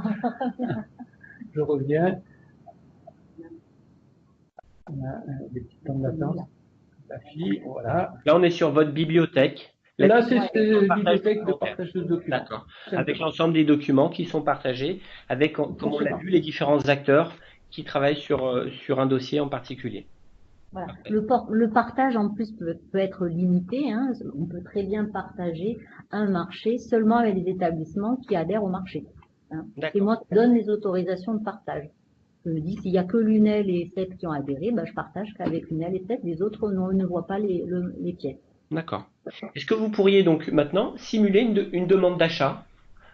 Speaker 4: Je reviens. On a des petits temps d'attente. La fille, voilà.
Speaker 1: Là, on est sur votre bibliothèque.
Speaker 4: Là, c'est une bibliothèque de partage de documents.
Speaker 1: D'accord. Avec l'ensemble des documents qui sont partagés, avec, comme on l'a vu, les différents acteurs qui travaillent sur un dossier en particulier.
Speaker 3: Voilà. Le partage en plus peut être limité. Hein. On peut très bien partager un marché seulement avec les établissements qui adhèrent au marché. Hein. C'est moi qui donne les autorisations de partage. je me dis, s'il n'y a que Lunel et Seb qui ont adhéré, je partage qu'avec Lunel et Seb, les autres ne voient pas les pièces.
Speaker 1: D'accord. Est-ce que vous pourriez donc maintenant simuler une demande d'achat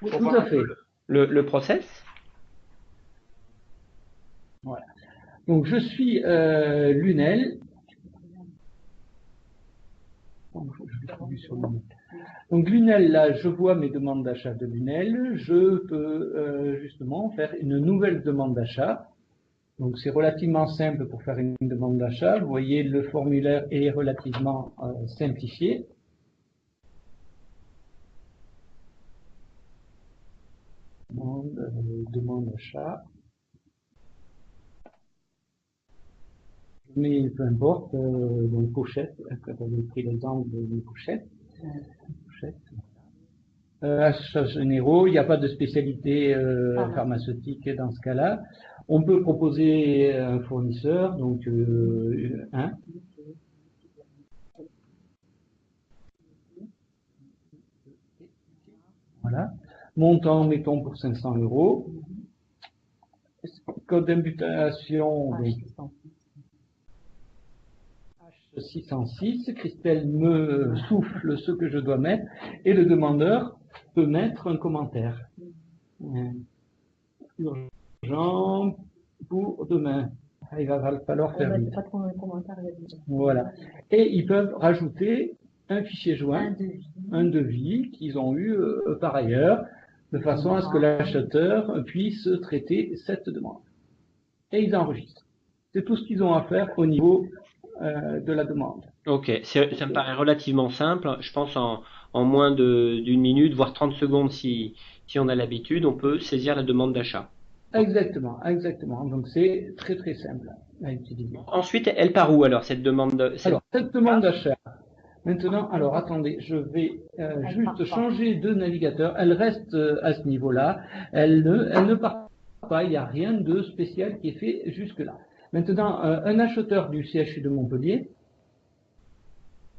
Speaker 4: Tout
Speaker 1: pour voir
Speaker 4: à
Speaker 1: un
Speaker 4: fait.
Speaker 1: peu le process?
Speaker 4: Voilà. Donc je suis Lunel. Donc Lunel, là, je vois mes demandes d'achat de Lunel. Je peux justement faire une nouvelle demande d'achat. Donc c'est relativement simple pour faire une demande d'achat. Vous voyez, le formulaire est relativement simplifié. Demande d'achat. Je mets, peu importe, donc pochette, j'avais pris l'exemple d'une pochette. Achats généraux, il n'y a pas de spécialité pharmaceutique dans ce cas-là. On peut proposer un fournisseur, donc un. Voilà. Montant, mettons pour 500 €. Code d'imputation, donc H606. Christelle me souffle ce que je dois mettre et le demandeur peut mettre un commentaire. Urgent pour demain. Il va falloir faire vite. Voilà. Et ils peuvent rajouter un fichier joint, un devis qu'ils ont eu par ailleurs, de façon à ce que l'acheteur puisse traiter cette demande. Et ils enregistrent. C'est tout ce qu'ils ont à faire au niveau de la demande.
Speaker 1: Ok, ça me paraît relativement simple. Je pense en moins d'une minute, voire 30 secondes si on a l'habitude, on peut saisir la demande d'achat.
Speaker 4: Exactement, exactement. Donc c'est très très simple à utiliser.
Speaker 1: Ensuite, elle part où alors cette demande
Speaker 4: Alors, cette demande d'achat. Maintenant, alors attendez, je vais juste changer de navigateur. Elle reste à ce niveau-là. Elle ne part pas. Il n'y a rien de spécial qui est fait jusque-là. Maintenant, un acheteur du CHU de Montpellier.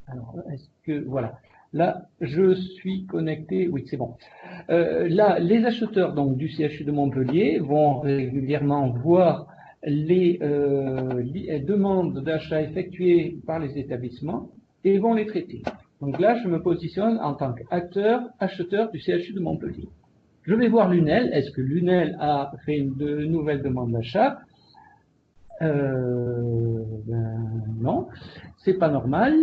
Speaker 4: Alors, est-ce que voilà. Là, je suis connecté. Oui, c'est bon. Là, les acheteurs donc du CHU de Montpellier vont régulièrement voir les demandes d'achat effectuées par les établissements et vont les traiter. Donc là, je me positionne en tant qu'acteur, acheteur du CHU de Montpellier. Je vais voir Lunel. Est-ce que Lunel a fait une nouvelle demande d'achat? Non, c'est pas normal,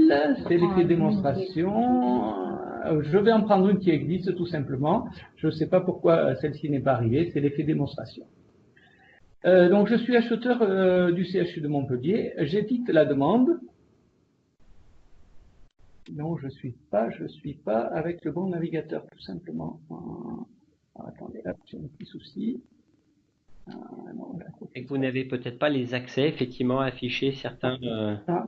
Speaker 4: c'est l'effet démonstration. Je vais en prendre une qui existe tout simplement. Je ne sais pas pourquoi celle-ci n'est pas arrivée, c'est l'effet démonstration. Donc je suis acheteur du CHU de Montpellier, j'édite la demande. Non, je suis pas avec le bon navigateur tout simplement. Attendez, là j'ai un petit souci.
Speaker 1: Et que vous n'avez peut-être pas les accès effectivement à afficher certains.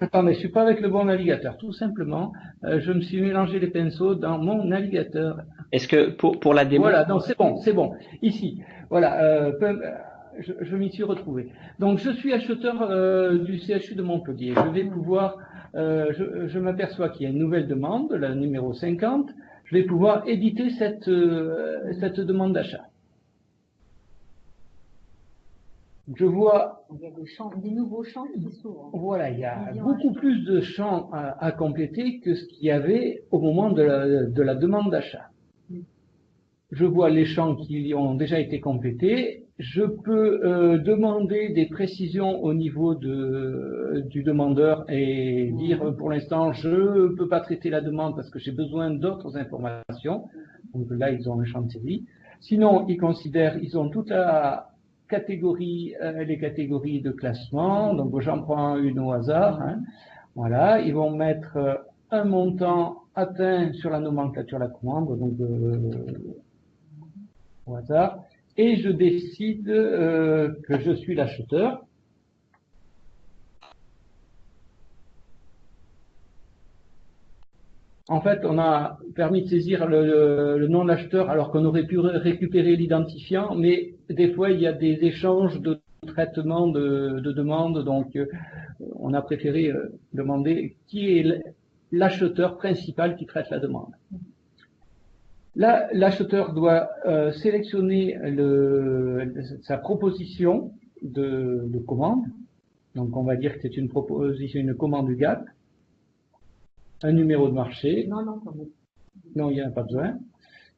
Speaker 4: Attendez, je suis pas avec le bon navigateur. Tout simplement, je me suis mélangé les pinceaux dans mon navigateur.
Speaker 1: Est-ce que pour la démo?
Speaker 4: Voilà, donc c'est bon. Ici, voilà, je m'y suis retrouvé. Donc je suis acheteur du CHU de Montpellier. Je vais pouvoir, je m'aperçois qu'il y a une nouvelle demande, la numéro 50. Je vais pouvoir éditer cette demande d'achat. Je vois.
Speaker 3: Il y a des nouveaux champs qui s'ouvrent.
Speaker 4: Voilà, il y a beaucoup plus de champs à compléter que ce qu'il y avait au moment de la demande d'achat. Je vois les champs qui ont déjà été complétés. Je peux demander des précisions au niveau du demandeur et dire pour l'instant je ne peux pas traiter la demande parce que j'ai besoin d'autres informations. Donc là, ils ont un champ de série. Sinon, ils ont toute la les catégories de classement, donc j'en prends une au hasard. Voilà, ils vont mettre un montant atteint sur la nomenclature de la commande, donc au hasard, et je décide que je suis l'acheteur. En fait, on a permis de saisir le nom de l'acheteur alors qu'on aurait pu récupérer l'identifiant, mais des fois, il y a des échanges de traitement de demandes, donc on a préféré demander qui est l'acheteur principal qui traite la demande. Là, l'acheteur doit sélectionner sa proposition. de commande. Donc on va dire que c'est une proposition, une commande du GAP, un numéro de marché.
Speaker 3: Non, non, quand même.
Speaker 4: Non, il n'y en a pas besoin.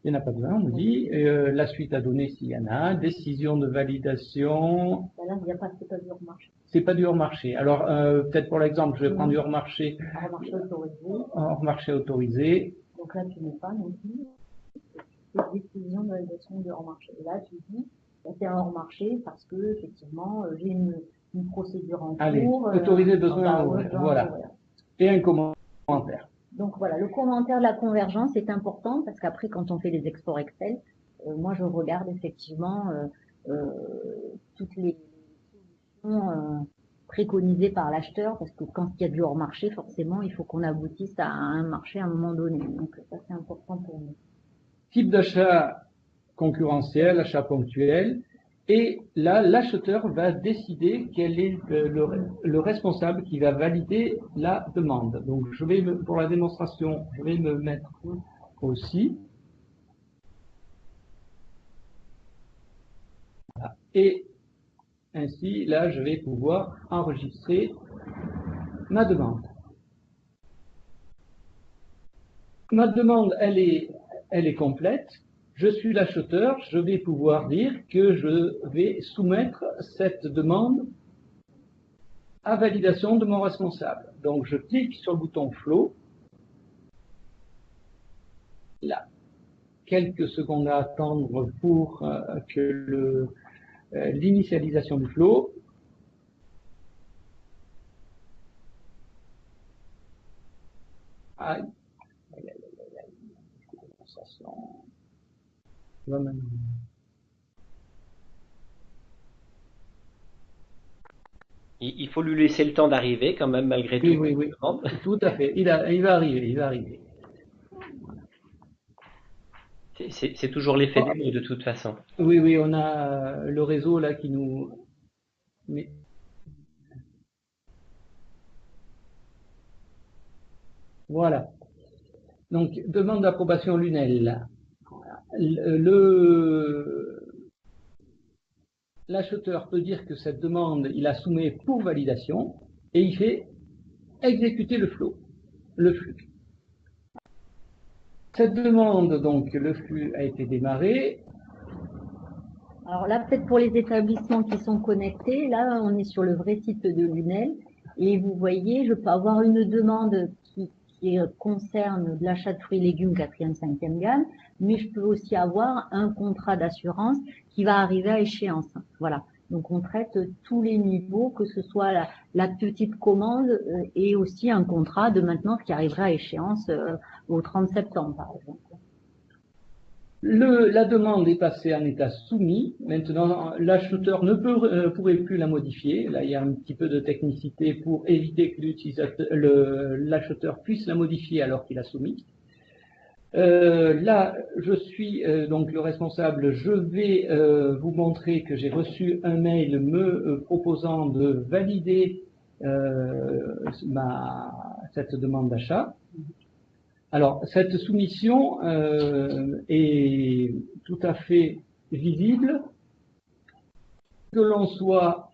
Speaker 4: Il n'y en a pas besoin, on nous dit. La suite à donner s'il y en a. Décision de validation.
Speaker 3: Là, il n'y a pas, c'est pas du hors-marché.
Speaker 4: C'est pas du hors-marché. Alors, peut-être pour l'exemple, je vais prendre du hors-marché.
Speaker 3: Hors-marché autorisé.
Speaker 4: Hors-marché autorisé.
Speaker 3: Donc là, tu n'es pas non plus. C'est décision de validation de hors-marché. Et là, tu dis, c'est un hors-marché parce que, effectivement, j'ai une procédure en
Speaker 4: Allez,
Speaker 3: cours.
Speaker 4: autorisé besoin, voilà. Et un commentaire.
Speaker 3: Donc voilà, le commentaire de la convergence est important parce qu'après, quand on fait les exports Excel, moi je regarde effectivement toutes les solutions préconisées par l'acheteur parce que quand il y a du hors marché, forcément, il faut qu'on aboutisse à un marché à un moment donné. Donc ça, c'est important pour nous.
Speaker 4: Type d'achat concurrentiel, achat ponctuel. Et là, l'acheteur va décider quel est le responsable qui va valider la demande. Donc, je vais pour la démonstration, je vais me mettre aussi. Voilà. Et ainsi, là, je vais pouvoir enregistrer ma demande. Ma demande, elle est complète. Je suis l'acheteur, je vais pouvoir dire que je vais soumettre cette demande à validation de mon responsable. Donc je clique sur le bouton Flow. Là, quelques secondes à attendre pour que l'initialisation du flow. Aïe.
Speaker 1: Il faut lui laisser le temps d'arriver quand même, malgré tout.
Speaker 4: Oui, oui, oui. Tout à fait. Il va arriver, il va arriver.
Speaker 1: C'est toujours l'effet du mot de toute façon.
Speaker 4: Oui, oui, on a le réseau là qui nous... Mais... Voilà. Donc, demande d'approbation Lunel. L'acheteur peut dire que cette demande, il la soumet pour validation et il fait exécuter le flux. Cette demande, donc, le flux a été démarré.
Speaker 3: Alors là, peut-être pour les établissements qui sont connectés, là, on est sur le vrai site de Lunel. Et vous voyez, je peux avoir une demande qui concerne de l'achat de fruits et légumes 4e, 5e gamme, mais je peux aussi avoir un contrat d'assurance qui va arriver à échéance. Voilà. Donc on traite tous les niveaux, que ce soit la petite commande et aussi un contrat de maintenance qui arrivera à échéance au 30 septembre, par exemple.
Speaker 4: La demande est passée en état soumis. Maintenant, l'acheteur ne pourrait plus la modifier. Là, il y a un petit peu de technicité pour éviter que l'acheteur puisse la modifier alors qu'il a soumis. Là, je suis donc le responsable. Je vais vous montrer que j'ai reçu un mail me proposant de valider cette demande d'achat. Alors, cette soumission est tout à fait visible, que l'on soit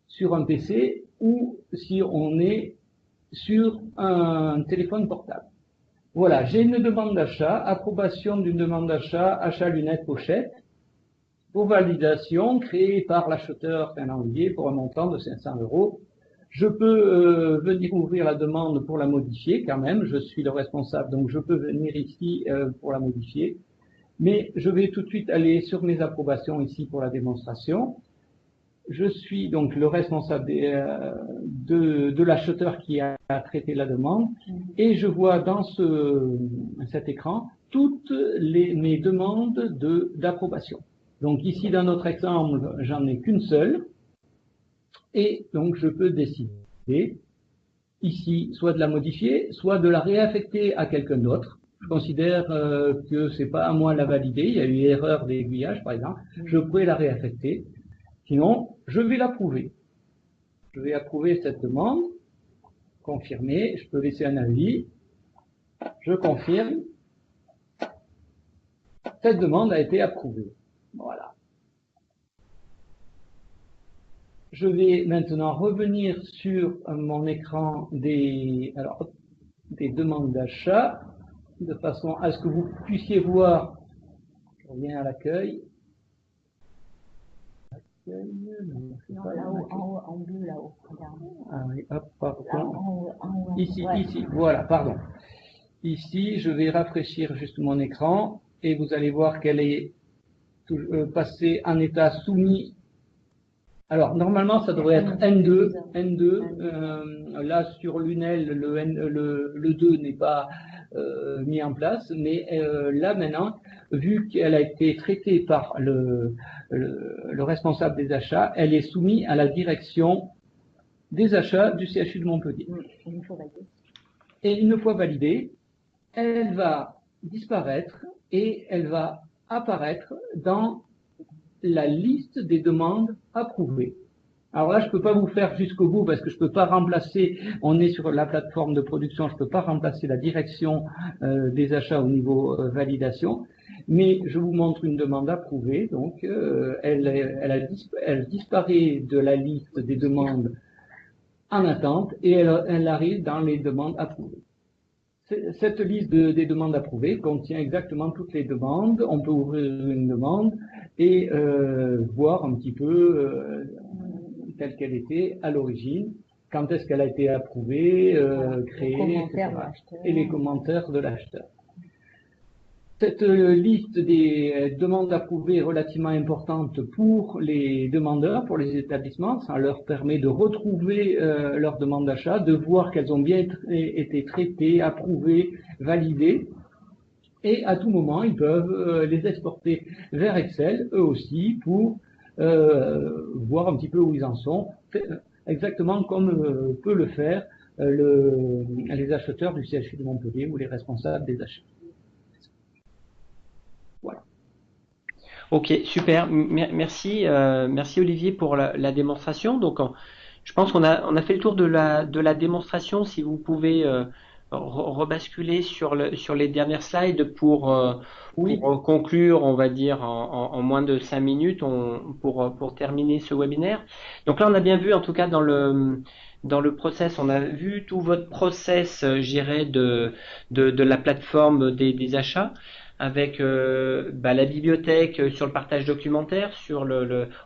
Speaker 4: sur un PC ou si on est sur un téléphone portable. Voilà, j'ai une demande d'achat, approbation d'une demande d'achat, achat lunettes pochette, pour validation, créée par l'acheteur Finlandier pour un montant de 500 €. Je peux venir ouvrir la demande pour la modifier quand même, je suis le responsable, donc je peux venir ici pour la modifier. Mais je vais tout de suite aller sur mes approbations ici pour la démonstration. Je suis donc le responsable de l'acheteur qui a traité la demande et je vois dans cet écran toutes mes demandes d'approbation. Donc ici dans notre exemple, j'en ai qu'une seule. Et donc, je peux décider ici soit de la modifier, soit de la réaffecter à quelqu'un d'autre. Je considère que c'est pas à moi de la valider. Il y a eu erreur d'aiguillage, par exemple. Je pourrais la réaffecter. Sinon, je vais l'approuver. Je vais approuver cette demande. Confirmer. Je peux laisser un avis. Je confirme. Cette demande a été approuvée. Voilà. je vais maintenant revenir sur mon écran des demandes d'achat, de façon à ce que vous puissiez voir. Je reviens à l'accueil.
Speaker 3: Non, là-haut, en haut, en bleu, là-haut. Regarde.
Speaker 4: Ah oui, hop, pardon.
Speaker 3: Là, en haut.
Speaker 4: Ici,
Speaker 3: Ouais.
Speaker 4: ici, voilà, pardon. Ici, je vais rafraîchir juste mon écran et vous allez voir qu'elle est passée en état soumis. Alors, normalement, ça devrait être N2. Là, sur Lunel, le 2 n'est pas mis en place, mais là, maintenant, vu qu'elle a été traitée par le responsable des achats, elle est soumise à la direction des achats du CHU de Montpellier. Et une fois validée, elle va disparaître et elle va apparaître dans la liste des demandes approuvées. Alors là, je ne peux pas vous faire jusqu'au bout parce que je ne peux pas remplacer, on est sur la plateforme de production, je ne peux pas remplacer la direction des achats au niveau validation, mais je vous montre une demande approuvée, donc elle disparaît de la liste des demandes en attente et elle arrive dans les demandes approuvées. Cette liste des demandes approuvées contient exactement toutes les demandes. On peut ouvrir une demande et voir un petit peu telle qu'elle était à l'origine, quand est-ce qu'elle a été approuvée, créée, etc. Et les commentaires de l'acheteur. Cette liste des demandes approuvées est relativement importante pour les demandeurs, pour les établissements. Ça leur permet de retrouver leurs demandes d'achat, de voir qu'elles ont bien été traitées, approuvées, validées. Et à tout moment, ils peuvent les exporter vers Excel, eux aussi, pour voir un petit peu où ils en sont, exactement comme peut le faire les acheteurs du CHU de Montpellier ou les responsables des achats. Voilà.
Speaker 1: Ok, super. Merci, merci Olivier pour la démonstration. Donc, je pense qu'on a fait le tour de la démonstration. Si vous pouvez rebasculer sur les dernières slides pour
Speaker 4: Oui.
Speaker 1: conclure, on va dire en moins de 5 minutes, pour terminer ce webinaire. Donc là, on a bien vu, en tout cas dans le process, on a vu tout votre process, je dirais, de la plateforme des achats, avec la bibliothèque sur le partage documentaire,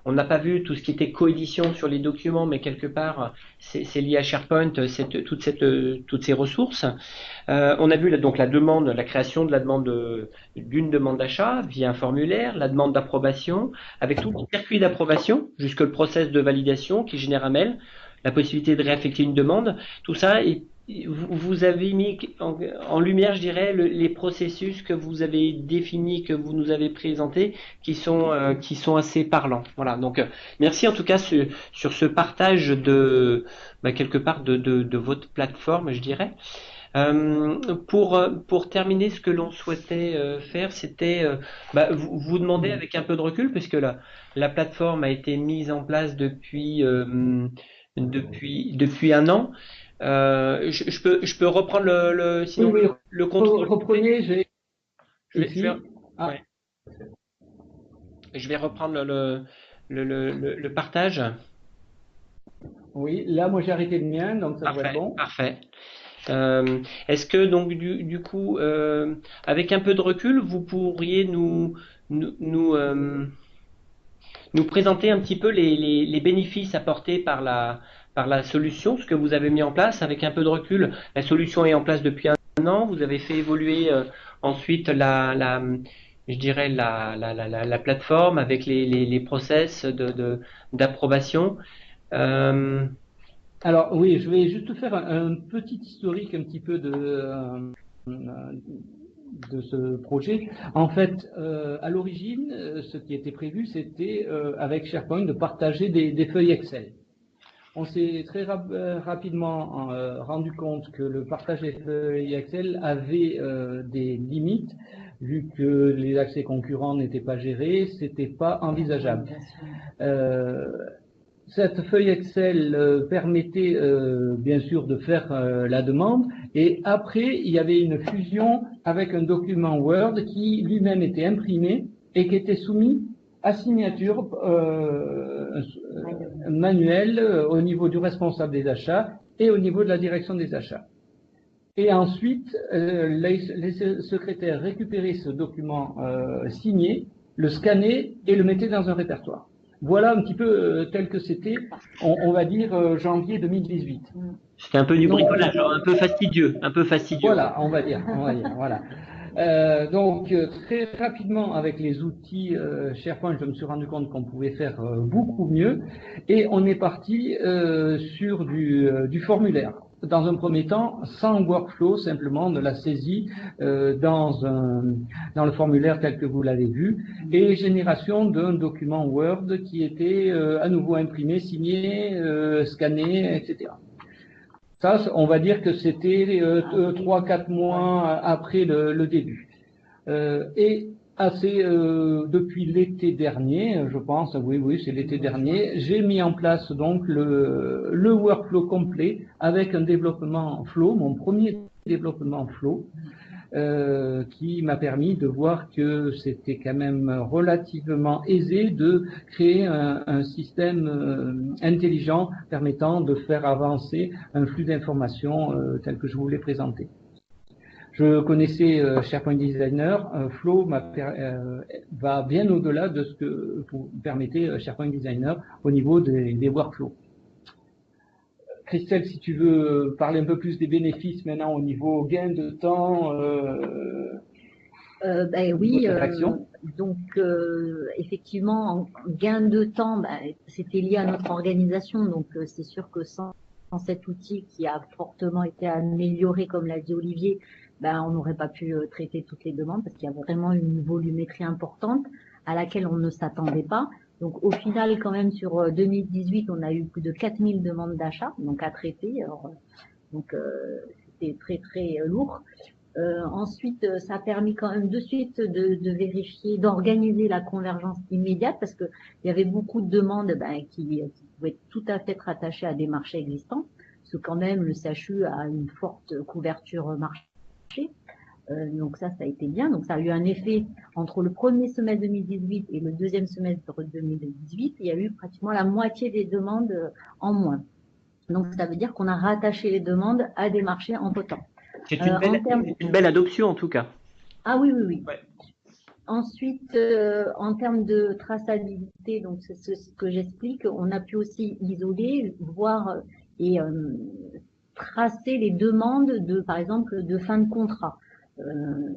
Speaker 1: on n'a pas vu tout ce qui était coédition sur les documents, mais quelque part c'est lié à SharePoint, toutes ces ressources. On a vu donc la création de la demande d'une demande d'achat via un formulaire, la demande d'approbation, avec tout le circuit d'approbation jusque le process de validation qui génère un mail, la possibilité de réaffecter une demande, tout ça. Et vous avez mis en lumière, je dirais, les processus que vous avez définis, que vous nous avez présentés, qui sont assez parlants. Voilà. Donc, merci en tout cas sur ce partage quelque part de votre plateforme, je dirais. Pour terminer, ce que l'on souhaitait faire, c'était vous demander avec un peu de recul, puisque la plateforme a été mise en place depuis un an. Je peux reprendre sinon
Speaker 4: oui.
Speaker 1: le contrôle.
Speaker 4: Reprenez,
Speaker 1: Ouais. Je vais reprendre le partage.
Speaker 4: Oui, là, moi, j'ai arrêté le mien, donc ça devrait être bon.
Speaker 1: Parfait. Est-ce que donc du coup, avec un peu de recul, vous pourriez nous présenter un petit peu les bénéfices apportés par la solution, ce que vous avez mis en place avec un peu de recul? La solution est en place depuis un an. Vous avez fait évoluer ensuite je dirais la plateforme avec les process d'approbation.
Speaker 4: Alors oui, je vais juste faire un petit historique un petit peu de ce projet. En fait, à l'origine, ce qui était prévu, c'était avec SharePoint de partager des feuilles Excel. On s'est très rapidement rendu compte que le partage des feuilles Excel avait des limites, vu que les accès concurrents n'étaient pas gérés, c'était pas envisageable. Cette feuille Excel permettait bien sûr de faire la demande, et après il y avait une fusion avec un document Word qui lui-même était imprimé et qui était soumis à signature, manuel au niveau du responsable des achats et au niveau de la direction des achats. Et ensuite, les secrétaires récupéraient ce document signé, le scannaient et le mettaient dans un répertoire. Voilà un petit peu tel que c'était, on va dire, janvier 2018.
Speaker 1: C'était un peu du bricolage, un peu fastidieux,
Speaker 4: Voilà, on va dire, voilà. Donc très rapidement avec les outils SharePoint, je me suis rendu compte qu'on pouvait faire beaucoup mieux et on est parti sur du formulaire. Dans un premier temps, sans workflow, simplement de la saisie dans le formulaire tel que vous l'avez vu et génération d'un document Word qui était à nouveau imprimé, signé, scanné, etc. Ça, on va dire que c'était 3-4 mois après le début. Et depuis l'été dernier, je pense, oui, c'est l'été dernier, j'ai mis en place donc le workflow complet avec un développement Flow, mon premier développement Flow, qui m'a permis de voir que c'était quand même relativement aisé de créer un système intelligent permettant de faire avancer un flux d'informations tel que je vous l'ai présenté. Je connaissais SharePoint Designer, Flow va bien au-delà de ce que vous permettait SharePoint Designer au niveau des workflows. Christelle, si tu veux parler un peu plus des bénéfices maintenant au niveau gain de temps.
Speaker 3: Oui, donc effectivement, gain de temps, c'était lié à notre organisation, donc c'est sûr que sans cet outil qui a fortement été amélioré, comme l'a dit Olivier, on n'aurait pas pu traiter toutes les demandes parce qu'il y a vraiment une volumétrie importante à laquelle on ne s'attendait pas. Donc au final, quand même, sur 2018, on a eu plus de 4000 demandes d'achat, donc à traiter. Alors, donc c'était très très lourd. Ensuite, ça a permis quand même de suite de vérifier, d'organiser la convergence immédiate parce que il y avait beaucoup de demandes qui pouvaient tout à fait être rattachées à des marchés existants, parce que quand même le CHU a une forte couverture marché. Donc ça a été bien. Donc ça a eu un effet entre le premier semestre 2018 et le deuxième semestre 2018. Il y a eu pratiquement la moitié des demandes en moins. Donc ça veut dire qu'on a rattaché les demandes à des marchés entre-temps.
Speaker 1: C'est une belle adoption en tout cas.
Speaker 3: Ah oui. Ouais. Ensuite, en termes de traçabilité, donc c'est ce que j'explique, on a pu aussi isoler, voir et tracer les demandes par exemple, de fin de contrat.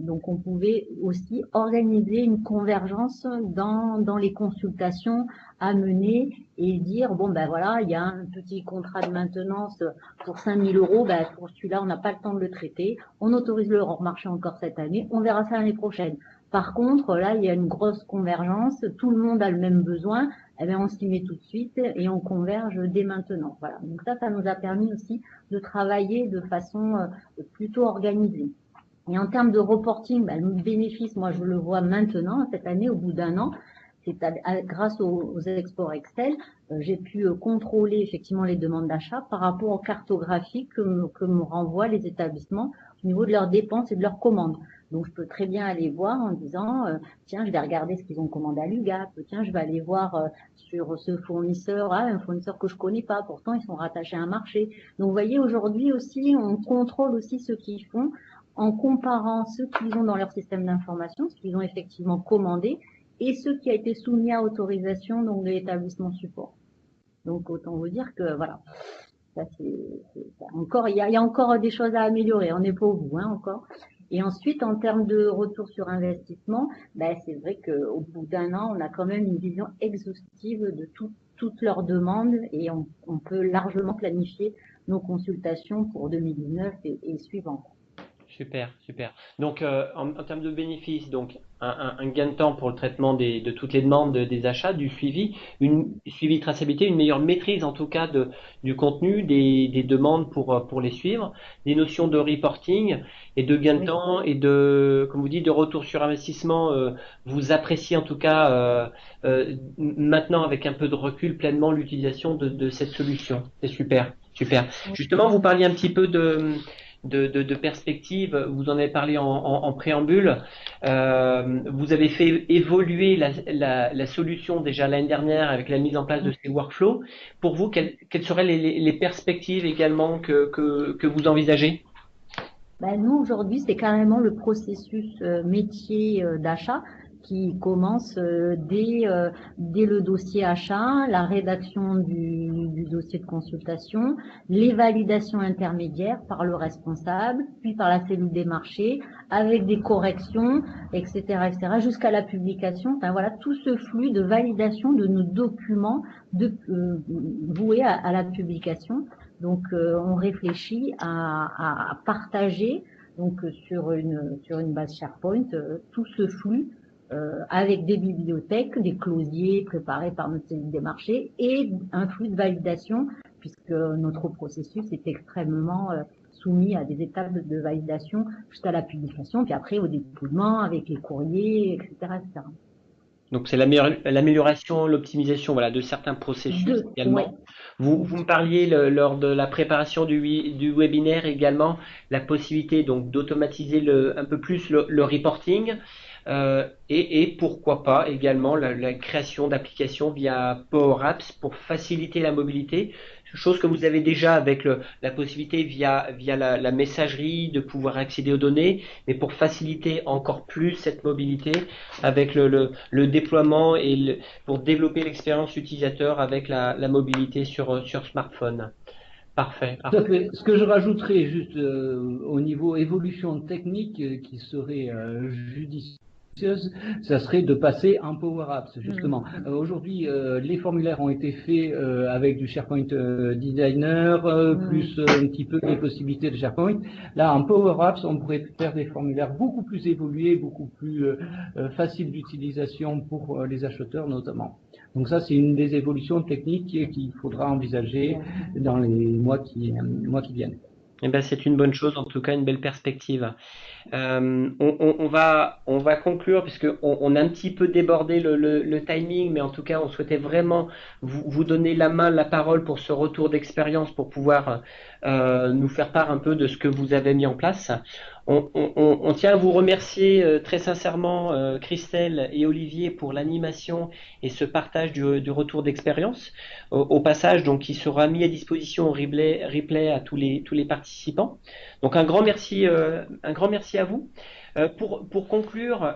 Speaker 3: Donc on pouvait aussi organiser une convergence dans les consultations à mener et dire voilà, il y a un petit contrat de maintenance pour 5000 €, pour celui-là on n'a pas le temps de le traiter, on autorise le hors marché encore cette année, on verra ça l'année prochaine. Par contre là il y a une grosse convergence, tout le monde a le même besoin, on s'y met tout de suite et on converge dès maintenant. Voilà. Donc ça nous a permis aussi de travailler de façon plutôt organisée. Et en termes de reporting, le bénéfice, moi je le vois maintenant, cette année, au bout d'un an, c'est grâce aux exports Excel, j'ai pu contrôler effectivement les demandes d'achat par rapport aux cartographies que me renvoient les établissements au niveau de leurs dépenses et de leurs commandes. Donc je peux très bien aller voir en disant tiens, je vais regarder ce qu'ils ont commandé à l'UGAP, tiens, je vais aller voir sur ce fournisseur, un fournisseur que je connais pas, pourtant ils sont rattachés à un marché. Donc vous voyez, aujourd'hui aussi, on contrôle aussi ce qu'ils font en comparant ce qu'ils ont dans leur système d'information, ce qu'ils ont effectivement commandé, et ce qui a été soumis à autorisation donc de l'établissement support. Donc autant vous dire que voilà, ça encore, il y a encore des choses à améliorer, on n'est pas au bout encore. Et ensuite, en termes de retour sur investissement, c'est vrai qu'au bout d'un an, on a quand même une vision exhaustive de toutes leurs demandes et on peut largement planifier nos consultations pour 2019 et suivant.
Speaker 1: Super. Donc, en termes de bénéfices, donc un gain de temps pour le traitement de toutes les demandes des achats, du suivi, suivi de traçabilité, une meilleure maîtrise en tout cas du contenu des demandes pour les suivre, des notions de reporting et de gain de temps et comme vous dites, de retour sur investissement. Vous appréciez en tout cas maintenant avec un peu de recul pleinement l'utilisation de cette solution. C'est super. Justement, vous parliez un petit peu de perspective. Vous en avez parlé en préambule. Vous avez fait évoluer la solution déjà l'année dernière avec la mise en place de ces workflows. Pour vous, quelles seraient les perspectives également que vous envisagez?
Speaker 3: Ben, nous, aujourd'hui, c'est carrément le processus métier d'achat qui commence dès le dossier achat, la rédaction du dossier de consultation, les validations intermédiaires par le responsable, puis par la cellule des marchés, avec des corrections, etc., jusqu'à la publication. Enfin, voilà, tout ce flux de validation de nos documents voués à la publication. Donc, on réfléchit à partager donc sur une base SharePoint tout ce flux avec des bibliothèques, des closiers préparés par notre cellule des marchés et un flux de validation puisque notre processus est extrêmement soumis à des étapes de validation jusqu'à la publication, puis après au dépouillement avec les courriers, etc., etc.
Speaker 1: Donc c'est l'amélioration, l'optimisation, voilà, de certains processus également.
Speaker 3: Ouais.
Speaker 1: Vous me parliez lors de la préparation du webinaire également la possibilité donc d'automatiser un peu plus le reporting et pourquoi pas également la création d'applications via Power Apps pour faciliter la mobilité. Chose que vous avez déjà avec la possibilité via la messagerie de pouvoir accéder aux données, mais pour faciliter encore plus cette mobilité avec le déploiement et pour développer l'expérience utilisateur avec la mobilité sur smartphone. Parfait.
Speaker 4: Tout à fait. Ce que je rajouterais juste au niveau évolution technique qui serait judicieuse, ça serait de passer en Power Apps, justement. Aujourd'hui, les formulaires ont été faits avec du SharePoint Designer, plus un petit peu les possibilités de SharePoint. Là, en Power Apps, on pourrait faire des formulaires beaucoup plus évolués, beaucoup plus faciles d'utilisation pour les acheteurs notamment. Donc ça, c'est une des évolutions techniques qu'il faudra envisager dans les mois qui viennent.
Speaker 1: Eh ben, c'est une bonne chose, en tout cas une belle perspective. On va conclure puisque on a un petit peu débordé le timing, mais en tout cas on souhaitait vraiment vous donner la parole pour ce retour d'expérience pour pouvoir nous faire part un peu de ce que vous avez mis en place. On tient à vous remercier très sincèrement Christelle et Olivier pour l'animation et ce partage du retour d'expérience. Au passage, donc, qui sera mis à disposition au replay à tous les participants. Donc un grand merci à vous. Pour conclure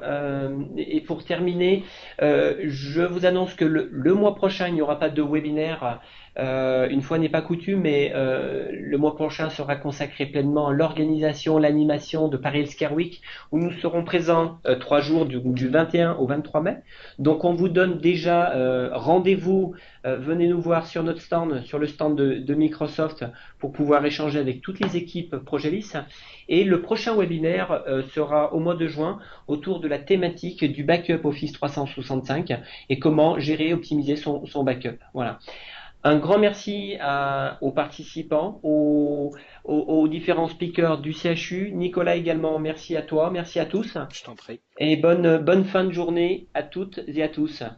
Speaker 1: et pour terminer, je vous annonce que le mois prochain, il n'y aura pas de webinaire. Une fois n'est pas coutume, mais le mois prochain sera consacré pleinement à l'organisation, l'animation de Paris Healthcare Week, où nous serons présents 3 jours du 21 au 23 mai. Donc on vous donne déjà rendez-vous, venez nous voir sur notre stand, sur le stand de Microsoft, pour pouvoir échanger avec toutes les équipes Progelis. Et le prochain webinaire sera au mois de juin autour de la thématique du backup Office 365 et comment gérer et optimiser son backup. Voilà. Un grand merci aux participants, aux différents speakers du CHU. Nicolas également, merci à toi, merci à tous.
Speaker 2: Je t'en prie.
Speaker 1: Et bonne fin de journée à toutes et à tous.